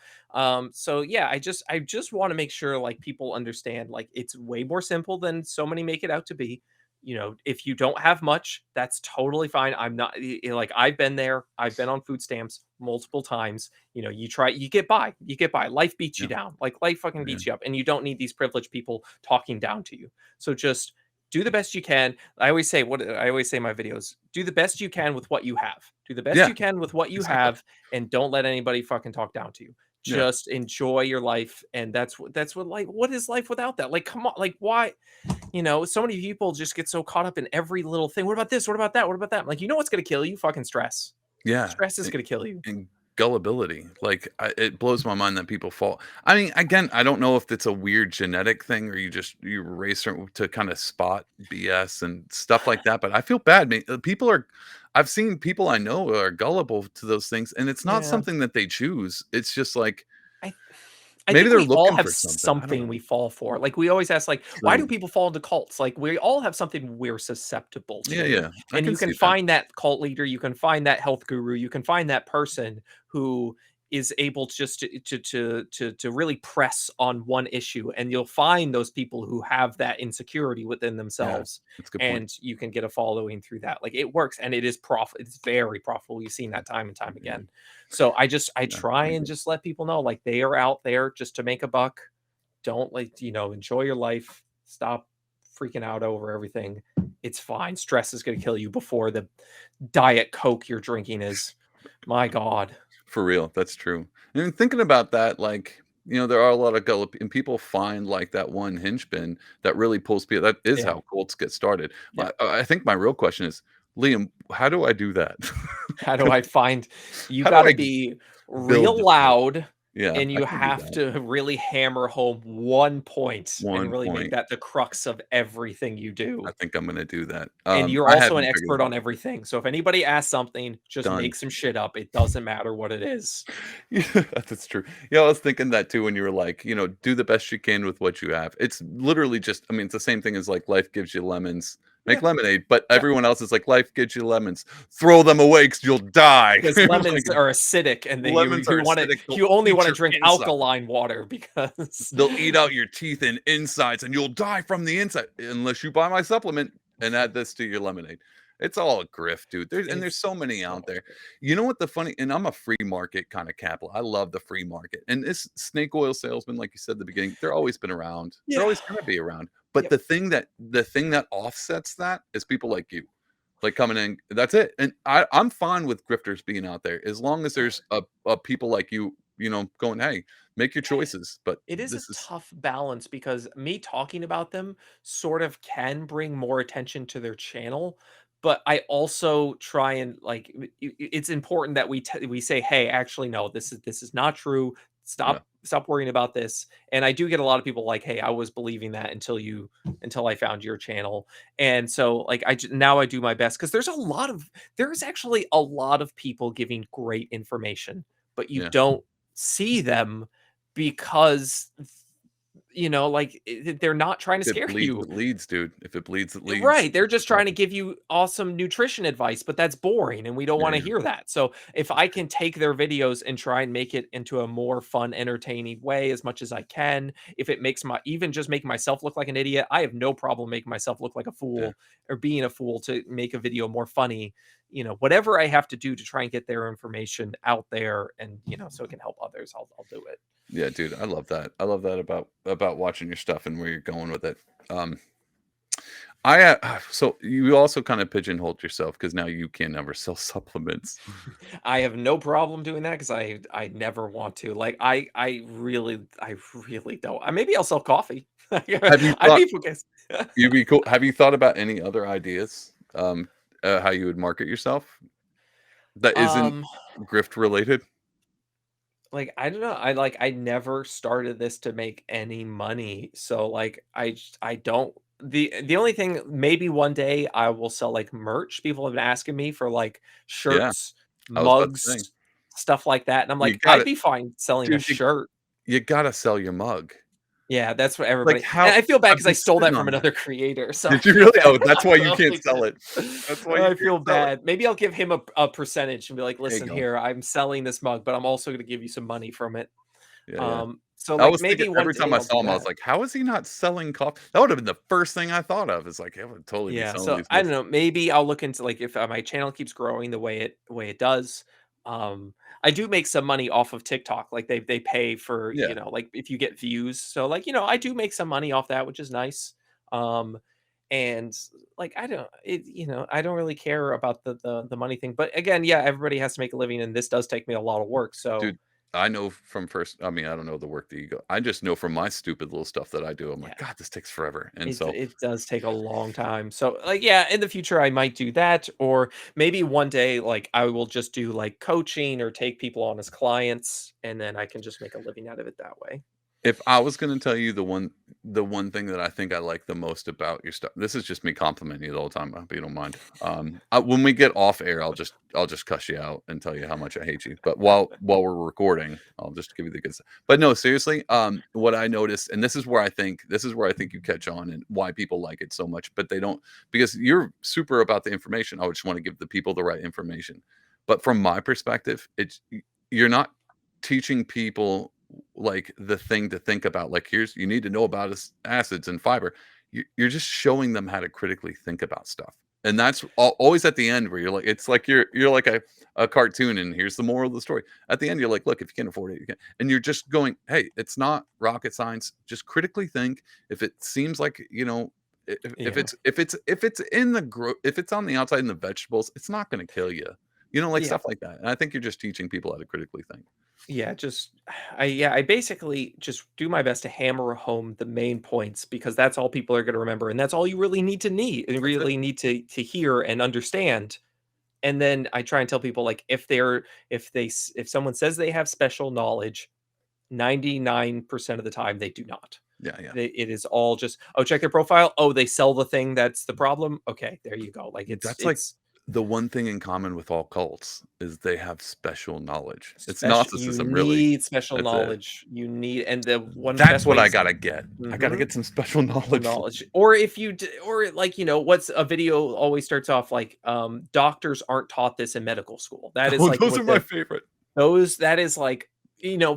So yeah, I just want to make sure like people understand like it's way more simple than so many make it out to be. If you don't have much, that's totally fine. I'm not like I've been there. I've been on food stamps multiple times. You get by. You get by. Life beats you yeah, down. Like life fucking yeah, beats you up and you don't need these privileged people talking down to you. So just do the best you can. I always say in my videos, do the best you can with what you have. Do the best yeah, you can with what you exactly. have and don't let anybody fucking talk down to you. Yeah, Just enjoy your life, and that's what like, what is life without that? Like, come on, like, why? So many people just get so caught up in every little thing. What about this? What about that? What about that? Like, you know what's gonna kill you? Fucking stress. yeah, Stress is and gonna kill you. and gullibility, like, it blows my mind that people fall. I mean, again, I don't know if it's a weird genetic thing or you raise certain to kinda spot BS and stuff like that, but I feel bad, man. I've seen people I know are gullible to those things, and it's not Yeah. something that they choose. It's just like I I Maybe think they're we all looking have for something. I don't something know. we fall for. Like, we always ask, like, "Why do True. people fall into cults?" Like, we all have something we're susceptible Yeah, to, yeah. I and can you can see that. find that cult leader, you can find that health guru, you can find that person who is able just to really press on one issue, and you'll find those people who have that insecurity within Yeah. themselves, That's a good point. and you can get a following through that. Like, it works, and it's very profitable. You've seen that time and time Yeah. again. So I Yeah. try I and agree. just let people know, like, they are out there just to make a buck. Don't, like, enjoy your life. Stop freaking out over everything. It's fine. Stress is gonna kill you before the Diet Coke you're drinking is. My God. For real, that's true. And thinking about that, like, there are a lot of gullible and people find, like, that one hinge pin that really pulls people. That is Yeah. how cults get started. Yeah. I think my real question is, Liam, how do I do that? How do 'Cause I find you how do gotta I be build real this cult? loud, Yeah, and I you can do have that. to really hammer home one point and One really make point. that the crux of everything you I do. think I'm gonna do that. And you're I also an hadn't figured expert it on out. everything. So if anybody asks something, just Done. make some shit up. It doesn't matter what it is. Yeah, that's true. Yeah, I was thinking that too when you were like, do the best you can with what you have. It's literally just, I mean, it's the same thing as like life gives you lemons. Make Yeah. lemonade, but Yeah. everyone else is like life gives you lemons. Throw them away because you'll die. Because Like, lemons are acidic, and lemons are acidic. They'll you only eat wanna your drink inside. alkaline water because They'll eat out your teeth and insides, and you'll die from the inside unless you buy my supplement and add this to your lemonade. It's all a grift, dude. There's it's so many so out much there. of it. You know what the funny and I'm a free market kind of capital. I love the free market. And this snake oil salesman, like you said at the beginning, they're always been around. They're Yeah. always gonna be around. But Yep. the thing that offsets that is people like you. Like coming in, that's it. And I'm fine with grifters being out there as long as there's a people like you, going, hey, make your choices. But It is a this is tough balance because me talking about them sort of can bring more attention to their channel, but I also try and, like, it's important that we say, "Hey, actually, no, this is not true. yeah, Stop worrying about this." And I do get a lot of people like, "Hey, I was believing that until I found your channel." And so, like, now I do my best because there's actually a lot of people giving great information, but you yeah. don't see them because, like, they're not trying to If it scare bleeds, you. it leads, dude. If it bleeds, it leads. Right, they're That's the just trying to problem. give you awesome nutrition advice, but that's boring, and we don't Yeah, wanna yeah, hear that. So, if that's I true. can take their videos and try and make it into a more fun, entertaining way as much as I can, if it makes my even just making myself look like an idiot, I have no problem making myself look like a Yeah, fool or being a fool to make a video more funny. Whatever I have to do to try and get their information out there and, so it can help others, I'll do it. yeah, dude. I love that. I love that about watching your stuff and where you're going with it. Um, so you also kind of pigeonholed yourself because now you can never sell supplements. I have no problem doing that because I never want to. Like, I really don't. Maybe I'll sell coffee. Have you I'd thought be focused. you'd be cool? Have you thought about any other ideas? How you would market yourself that isn't Um, grift related? like, I don't know. I never started this to make any money. So, like, I don't the only thing, maybe one day I will sell, like, merch. People have been asking me for, like, Yeah, shirts, I was about to say mugs, stuff like that. And I'm you like, got I'd it, be fine selling a dude. shirt. You gotta sell your mug. Yeah, that's what Like everybody, and how I feel bad I've because I been stole sitting that from on that. another creator, so I Did you feel really? bad. Oh, that's I why you can't totally sell did. it. That's why you I can't feel sell it. bad. Maybe I'll give him a percentage and be like, There you "Listen go. here, I'm selling this mug, but I'm also gonna give you some money from it." Yeah, yeah. So, I like, was thinking maybe one every time day I I'll saw do him, I was that. like, "How is he not selling coffee?" That would have been the first thing I thought of. Is like, "I would totally be Yeah, selling so these I don't mugs." know, maybe I'll look into, like, if, my channel keeps growing the way it does. Um, I do make some money off of TikTok, like, they pay for, Yeah, like, if you get views, so, like, I do make some money off that, which is nice. Um, and, like, I don't really care about the money thing, but again, yeah, everybody has to make a living, and this does take me a lot of work, so dude. I know from first. I mean, I don't know the work that you go. I just know from my stupid little stuff that I do. I'm like, yeah. God, this takes forever. And It so, it does take a long time. So, like, yeah, in the future, I might do that, or maybe one day, like, I will just do, like, coaching or take people on as clients, and then I can just make a living out of it that way. If I was gonna tell you the one thing that I think I like the most about your stuff, this is just me complimenting you the whole time, I hope you don't mind. When we get off air, I'll just cuss you out and tell you how much I hate you. But while we're recording, I'll just give you the good stuff. But no, seriously, what I noticed, and this is where I think you catch on and why people like it so much, but they don't, because you're super about the information. I just want to give the people the right information. But from my perspective, you're not teaching people like the thing to think about, like, here's, you need to know about acids and fiber. You're just showing them how to critically think about stuff, and that's always at the end where you're like, it's like you're like a cartoon, and here's the moral of the story. At the end, you're like, look, if you can't afford it, you can, and you're just going, hey, it's not rocket science, just critically think. If it seems like, if Yeah. if it's on the outside in the vegetables, it's not going to kill you, like Yeah. stuff like that. And I think you're just teaching people how to critically think. Yeah, just I basically just do my best to hammer home the main points because that's all people are going to remember and that's all you really need and That's it. really need to hear and understand. And then I try and tell people like if someone says they have special knowledge, 99% of the time they do not. Yeah, yeah. It is all just, oh, check their profile. Oh, they sell the thing that's the problem. Okay, there you go. Like That's like it's the one thing in common with all cults is they have special knowledge. It's special. You Gnosticism, really. need special That's it. knowledge. You need, and the one That's best what I ways. gotta get. I gotta Mhm. get some special Special knowledge. knowledge. Or if you d or like, what's a video always starts off like, doctors aren't taught this in medical school. That is Oh, like those are what my the favorite. those that is like,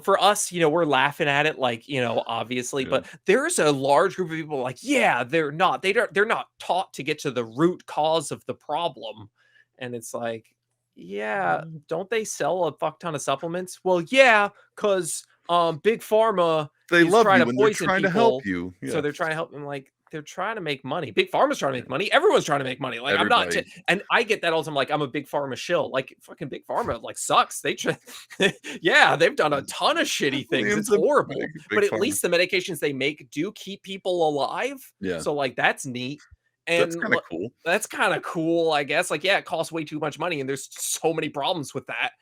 for us, we're laughing at it like, obviously, Yeah. but there's a large group of people like, yeah, they're not taught to get to the root cause of the problem. And it's like, yeah, don't they sell a fuck ton of supplements? Well, yeah, because big pharma They is love trying you to when they're poison trying to help people. you. So Yeah. they're trying to help them, like, they're trying to make money. Big Pharma's trying to Yeah. make money. Everyone's trying to make money. Like, I'm not Everybody. and I get that all the time, like, I'm a Big Pharma shill. Like, fucking Big Pharma, like, sucks. They try yeah, they've done a ton of shitty things. It's Liam's a horrible. big But at farmer. least the medications they make do keep people alive. Yeah. So, like, that's neat. That's And kinda cool. that's kind of cool, I guess. Like, yeah, it costs way too much money, and there's so many problems with that.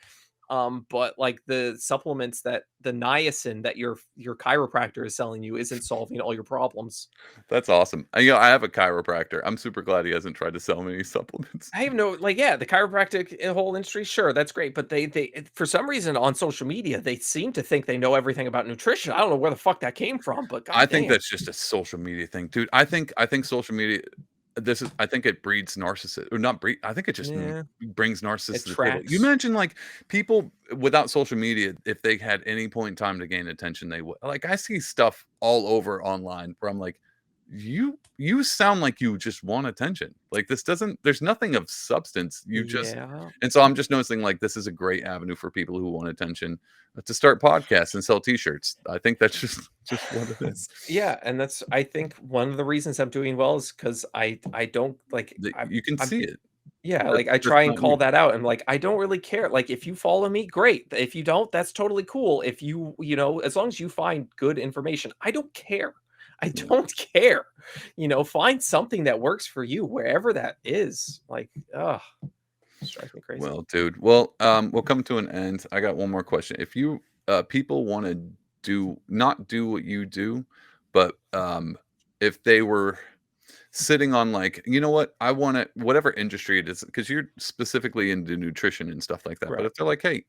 But like the supplements that the niacin that your chiropractor is selling you isn't solving all your problems. That's awesome. And, I have a chiropractor. I'm super glad he hasn't tried to sell me any supplements. I have no like, yeah, the chiropractic whole industry, sure, that's great, but for some reason on social media they seem to think they know everything about nutrition. I don't know where the fuck that came from, but I think goddamn. that's just a social media thing, dude. I think social media, I think it breeds narcissist, or not breed, I think it just Yeah, brings narcissists it to the table. You tracks. imagine, like, people without social media, if they had any point in time to gain attention, they would. Like, I see stuff all over online where I'm like, you sound like you just want attention. Like, this doesn't, there's nothing of substance. You just, Yeah. and so I'm just noticing, like, this is a great avenue for people who want attention, to start podcasts and sell t-shirts. I think that's just what it is. Yeah, and that's I think one of the reasons I'm doing well is because I don't like That you can I'm see it. yeah, That's like, I that's try and not call you. that out. And like, I don't really care. Like, if you follow me, great. If you don't, that's totally cool. If as long as you find good information, I don't care. I Yeah. don't care. Find something that works for you wherever that is. Like, ugh, it drives me crazy. Well, dude. Well, we'll come to an end. I got one more question. If you people want to not do what you do, but if they were sitting on, like, you know what, I want to, whatever industry it is, because you're specifically into nutrition and stuff like that. But Right. if they're like, hey,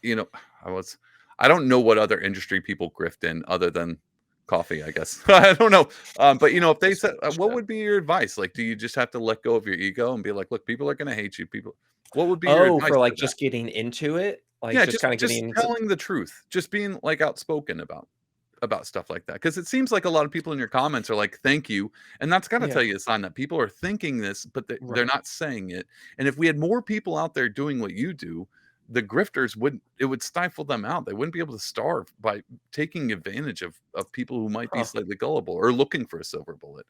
you know, I was, I don't know what other industry people grift in other than coffee, I guess. I don't know. But if they Just said, what shit. would be your advice? Like, do you just have to let go of your ego and be like, look, people are going to hate you. What would be your Oh, advice for like to that? just getting into it, like Yeah, just just kind of just getting into. telling the truth, just being, like, outspoken about stuff like that, because it seems like a lot of people in your comments are like, thank you, and that's got to Yeah. tell you a sign that people are thinking this, but they're Right. not saying it. And if we had more people out there doing what you do, the grifters wouldn't, it would stifle them out. They wouldn't be able to starve by taking advantage of people who might be Huh. slightly gullible or looking for a silver bullet.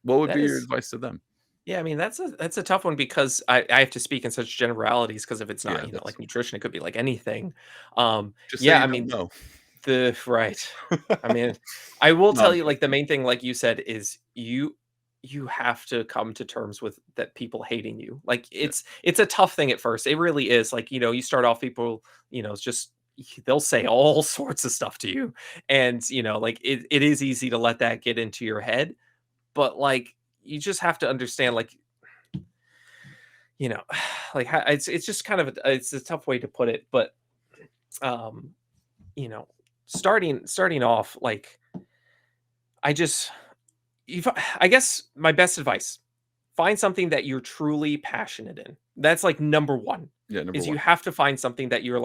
What would That be your is. advice to them? Yeah, I mean, that's a tough one because I have to speak in such generalities because if it's not, Yeah, that's, like nutrition, it could be like anything. just say Yeah, you I don't mean, know. the right. I mean, I will No, I'm tell you, like, the joking. main thing, like you said, is you have to come to terms with that people hating you. Like, Yeah, it's a tough thing at first. It really is. Like, you start off people, it's just they'll say all sorts of stuff to you, and, like, it is easy to let that get into your head, but, like, you just have to understand, like, you know, like, how it's just kind of it's a tough way to put it, but, um, you know, starting off, like, I just if I guess my best advice, find something that you're truly passionate in. That's, like, number 1, Yeah, number is you 1. have to find something that you're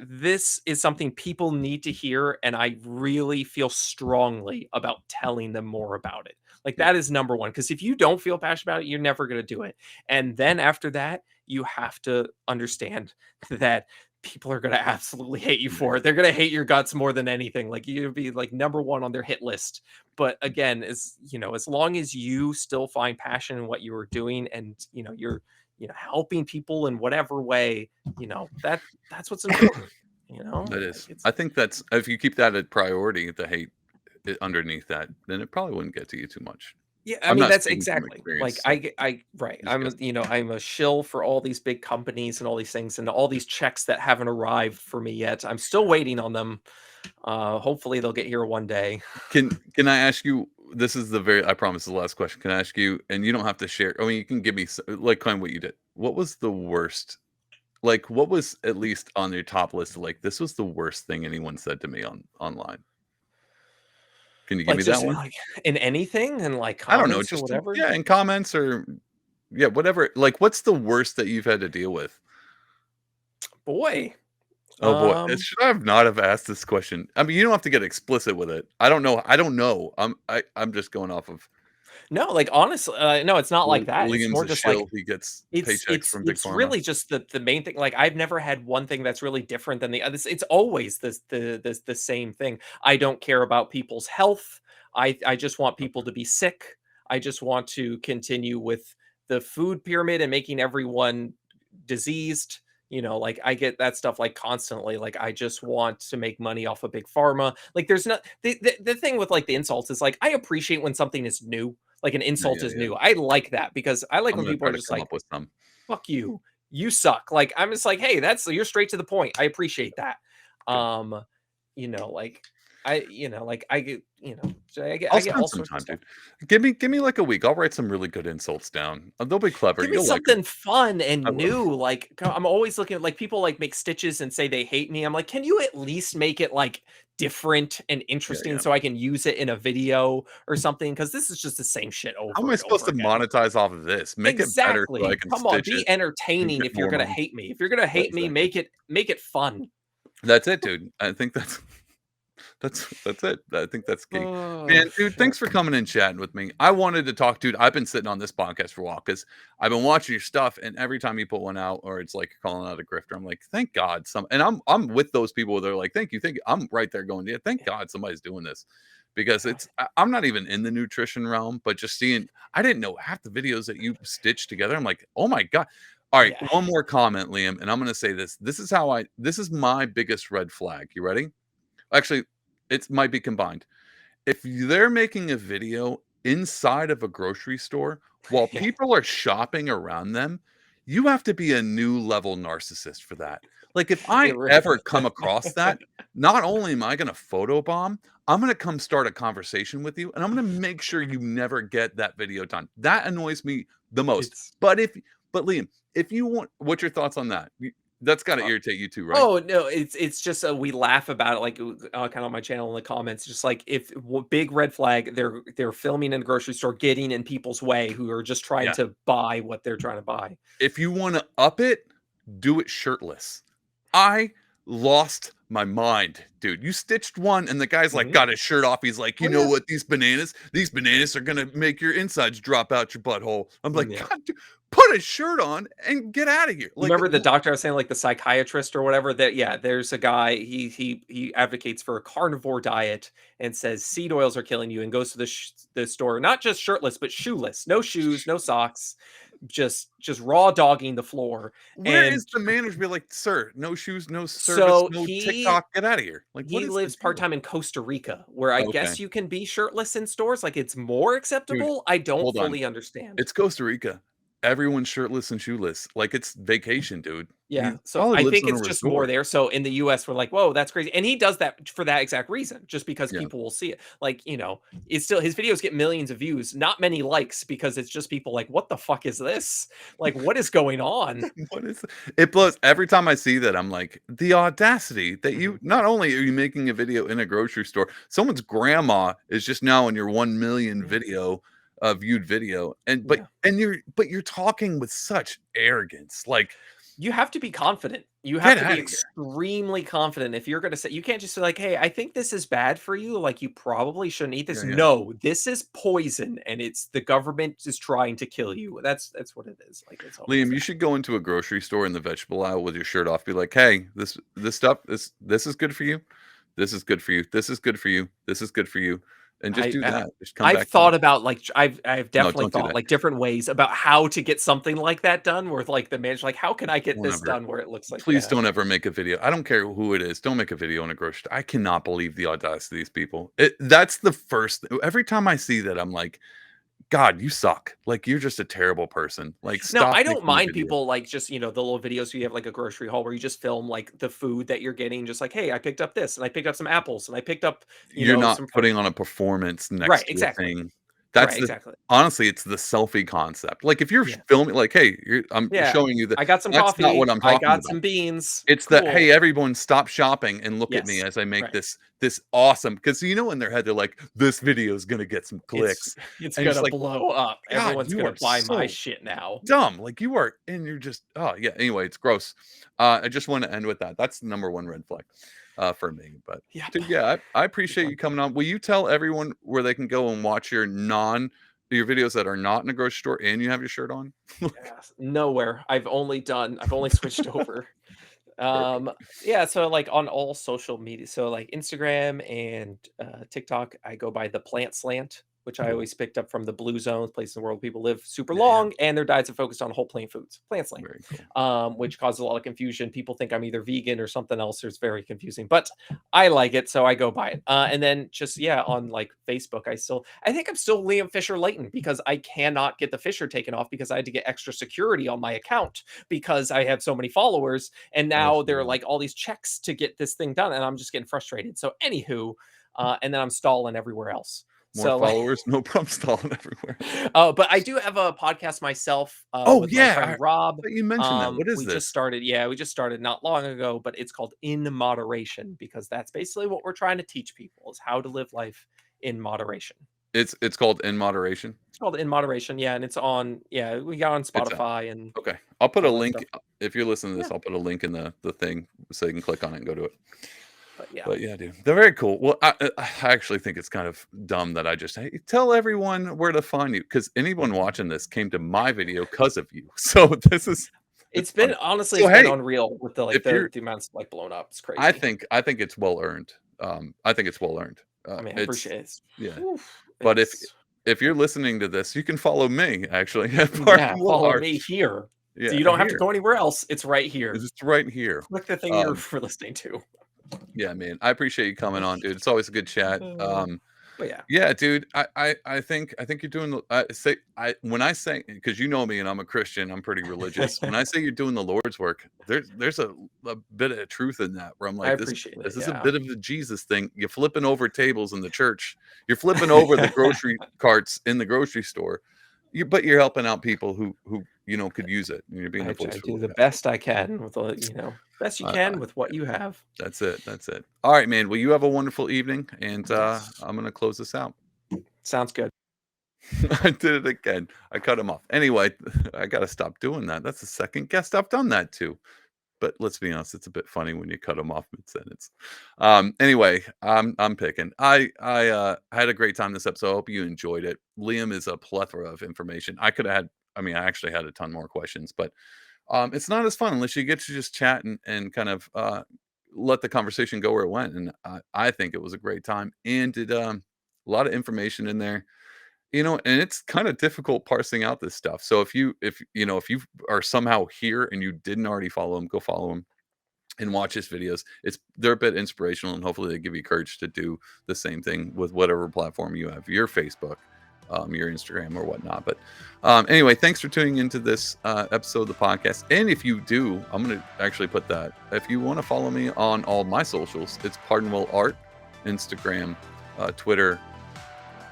this is something people need to hear, and I really feel strongly about telling them more about it. Like, Yeah, that is number 1. Because if you don't feel passionate about it, you're never gonna do it. And then after that, you have to understand that people are gonna absolutely hate you for it. They're gonna hate your guts more than anything. Like, you'd be, like, number 1 on their hit list. But again, as long as you still find passion in what you are doing, and, you're, helping people in whatever way, that's what's important, that Like, is. it's I think that's if you keep that a priority, the hate underneath that, then it probably wouldn't get to you too much. yeah, I I'm mean, not that's speaking from exactly. Like, experience, so I right. just guessing. I'm a shill for all these big companies and all these things and all these checks that haven't arrived for me yet. I'm still waiting on them. Hopefully they'll get here one day. Can I ask you, this is the very I promise the last question. Can I ask you, and you don't have to share, I mean, you can give me like, kind of what you did. What was the worst, like, what was at least on your top list of, like, this was the worst thing anyone said to me online? Can you give Like, me that just, one? like, in anything and, like, I don't know, comments or just whatever. yeah, in comments or yeah, whatever. Like, what's the worst that you've had to deal with? Boy. Oh boy, Um should I have not have asked this question? I mean, you don't have to get explicit with it. I don't know. I don't know. I'm just going off of No, like, honestly, no, it's not like that. It's Liam's more a just like shill. He gets it's paychecks it's from Big it's Pharma. really just the main thing. Like, I've never had one thing that's really different than the others. It's always the same thing. I don't care about people's health. I just want people to be sick. I just want to continue with the food pyramid and making everyone diseased. Like, I get that stuff, like, constantly. Like, I just want to make money off of big pharma. Like, there's not the thing with, like, the insults is, like, I appreciate when something is new, like an Yeah, insult yeah, is yeah. new. I like that because I like I'm when gonna people try are to just come like, up with some. "Fuck you. You suck." Like, I'm just like, "Hey, you're straight to the point." I appreciate that. Good. Um, like, I get, I'll I get spend all some sorts of time, stuff. dude. Give me like a week. I'll write some really good insults down. They'll be clever. Give me You'll like them. something fun I and will. new. Like, I'm always looking at, like, people, like, make stitches and say they hate me. I'm like, "Can you at least make it, like, different and Yeah, interesting yeah. so I can use it in a video or something? Because this is just the same shit How am over I and supposed over to again." monetize off of this? Make it better so I Exactly. can Come on, stitch be it and entertaining get if you're more gonna money. hate me. If you're gonna hate me, Exactly. make it fun. That's it, dude. I think that's that's it. I think that's key. Oh, Man, dude, shit. thanks for coming and chatting with me. I wanted to talk, dude. I've been sitting on this podcast for a while because I've been watching your stuff, and every time you put one out, or it's like calling out a grifter, I'm like, thank God some. And I'm with those people where they're like, thank you. I'm right there going, yeah, thank God somebody's doing this because Yeah. I'm not even in the nutrition realm, but just seeing, I didn't know half the videos that you stitched together. I'm like, oh my God. All right, Yeah. one more comment, Liam, and I'm gonna say this. This is my biggest red flag. You ready? Actually, it might be combined. If they're making a video inside of a grocery store while Yeah. people are shopping around them, you have to be a new level narcissist for that. Like, if I It really ever come across that, not only am I gonna photobomb, I'm gonna come start a conversation with you, and I'm gonna make sure you never get that video done. That annoys me the most. it's But Liam, if you want, what's your thoughts on that? That's gotta uh, irritate you too, right? oh, no, it's just, we laugh about it, like, kinda on my channel in the comments, just like, if big red flag, they're filming in a grocery store, getting in people's way who are just trying Yeah. to buy what they're trying to buy. If you wanna up it, do it shirtless. I lost my mind, dude. You stitched one and the guy's, like, Mhm. got his shirt off. He's like, "You Oh, know yeah. what? These bananas are gonna make your insides drop out your butthole." I'm like, Yeah. "God, dude, put a shirt on and get out of here." You Like, remember the doctor I was saying, like, the psychiatrist or whatever, that yeah, there's a guy, he advocates for a carnivore diet and says seed oils are killing you, and goes to the store, not just shirtless, but shoeless. No shoes, no socks, just raw dogging the floor, where and is the manager be like, "Sir, no shoes, no service, so no he TikTok, get out of here." Like, what he is the lives deal? part-time in Costa Rica, where I Okay, guess you can be shirtless in stores, like, it's more dude, acceptable. I don't hold on. fully understand. It's Costa Rica. everyone's shirtless and shoeless, like it's vacation, dude. He Yeah, so probably I lives think on a it's just more resort. there, so in the US, we're like, "Whoa, that's crazy," and he does that for that exact reason, just because Yeah. people will see it. Like, it's still his videos get millions of views, not many likes, because it's just people like, "What the fuck is this? Like, what is going on?" What is it blows every time I see that, I'm like, the audacity that you Mhm, not only are you making a video in a grocery store, someone's grandma is just now in your 1,000,000 mhm, video, viewed video, and yeah. you're talking with such arrogance, like, You have to be confident. You have "Get to be out of here." extremely confident if you're gonna say you can't just say like, "Hey, I think this is bad for you, like, you probably shouldn't eat this." Yeah, yeah. No, this is poison, and it's the government is trying to kill you. That's what it is. Like, that's all Liam, you exactly. should go into a grocery store in the vegetable aisle with your shirt off, be like, "Hey, this stuff, this is good for you. This is good for you. This is good for you. This is good for you." And just I do uh, that. Just come I've back out. thought about, like, I've No, definitely don't do thought, that. like, different ways about how to get something like that done where, like, the manager like, "How can I get Don't this ever done where it looks like" please yeah. don't ever make a video. I don't care who it is. Don't make a video in a grocery store. I cannot believe the audacity of these people. That's the first every time I see that, I'm like, "God, you suck. Like, you're just a terrible person. Like, Now, stop I don't making a mind video." people, like, just, the little videos where you have, like, a grocery haul where you just film, like, the food that you're getting, just like, "Hey, I picked up this, and I picked up some apples, and I picked up, You're not some fruit." putting on a performance Right, next to a exactly. thing. That's Right, the exactly. honestly, it's the selfie concept. Like, if you're Yeah. filming like, "Hey, I'm Yeah. showing you that," "I got some that's not what coffee. I'm I talking got about. some beans. It's that, Cool." "Hey, everyone stop shopping and look at me Yes. as I make Right. this awesome," because in their head, they're like, "This video is gonna get some It's clicks." it's And it's gonna like, blow up. "God, Everyone's you gonna are buy my so shit now. dumb." Like, you are and you're just oh, yeah, anyway, it's gross. I just wanna end with that. That's the number 1 red flag, for me, but, Yep. dude, yeah, I Be appreciate fun. you coming on. Will you tell everyone where they can go and watch your videos that are not in a grocery store and you have your shirt on? Yes. Nowhere. I've only switched over. Perfect. Um, yeah, so, like, on all social media so, like, Instagram and, TikTok, I go by the plant slant, which I always picked up from the blue zones, places in the world people live super Yeah, yeah, long, and their diets are focused on whole plant foods, plant slant, very cool. which causes a lot of confusion. People think I'm either vegan or something else, or it's very confusing, but I like it, so I go by it. And then just, yeah, on, like, Facebook, I think I'm still Liam Fisher Layton because I cannot get the Fisher taken off because I had to get extra security on my account because I have so many followers, and Oh, now there are wow. like all these checks to get this thing done, and I'm just getting frustrated. So, anywho, and then I'm stalling everywhere else. More So, like, followers, no problem stalling everywhere. but I do have a podcast myself Oh, with my yeah, friend Rob. thought you mentioned that. What is this? Yeah, we just started not long ago, but it's called In Moderation because that's basically what we're trying to teach people is how to live life in moderation. It's called In Moderation? It's called In Moderation, yeah, and yeah, we got on It's a Spotify and okay. I'll put a all that link stuff. if you're listening to Yeah, this, I'll put a link in the thing so you can click on it and go to it. but yeah. But yeah, dude, they're very cool. Well, I actually think it's kind of dumb that I just hey, tell everyone where to find you because anyone watching this came to my video because of you. So it's funny. It's So been hey, unreal with the, like, if you're, the amounts, like, blown up. It's crazy. I think it's well earned. I think it's well earned. I mean, I It's appreciate it. yeah. But It's if you're listening to this, you can follow me actually at yeah, Parking follow Art. me here. So Yeah, you don't have to here. go anywhere else. It's right It's here. just right here. Click the thing you're Um, listening to. yeah, man. I appreciate you coming on, dude. It's always a good chat. Uh, but yeah. Yeah, dude. I think you're doing the say I when I say because you know me and I'm a Christian, I'm pretty religious. When I say you're doing the Lord's work, there's a bit of truth in that where I'm I like, appreciate it, this is a yeah. bit of the Jesus thing. You're flipping over tables in the church. You're flipping over the grocery carts in the grocery store. But you're helping out people who could use it. And you're being a voice I for do those the guys. best I can with best you I can with what you have. That's it. That's it. All right, man. Well, you have a wonderful evening, and Yes. I'm gonna close this out. Sounds good. I did it again. I cut him off. Anyway, I gotta stop doing that. That's the second guest I've done that to. But let's be honest, it's a bit funny when you cut them off mid sentence. Anyway, I'm picking. I had a great time this episode. I hope you enjoyed it. Liam is a plethora of information. I could have had. I mean, I actually had a ton more questions, but it's not as fun unless you get to just chat and kind of let the conversation go where it went. And I think it was a great time and did a lot of information in there. And it's kind of difficult parsing out this stuff. So if you are somehow here and you didn't already follow him, go follow him and watch his videos. They're a bit inspirational and hopefully they give you courage to do the same thing with whatever platform you have, your Facebook, your Instagram or whatnot. But anyway, thanks for tuning into this episode of the podcast. And if you do, I'm going to actually put that. If you want to follow me on all my socials, it's Pardonable Art, Instagram, Twitter,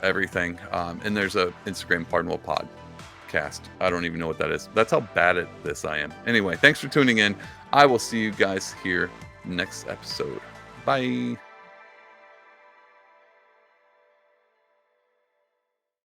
everything. And there's a Instagram Pardonable Podcast. I don't even know what that is. That's how bad at this I am. Anyway, thanks for tuning in. I will see you guys here next episode. Bye.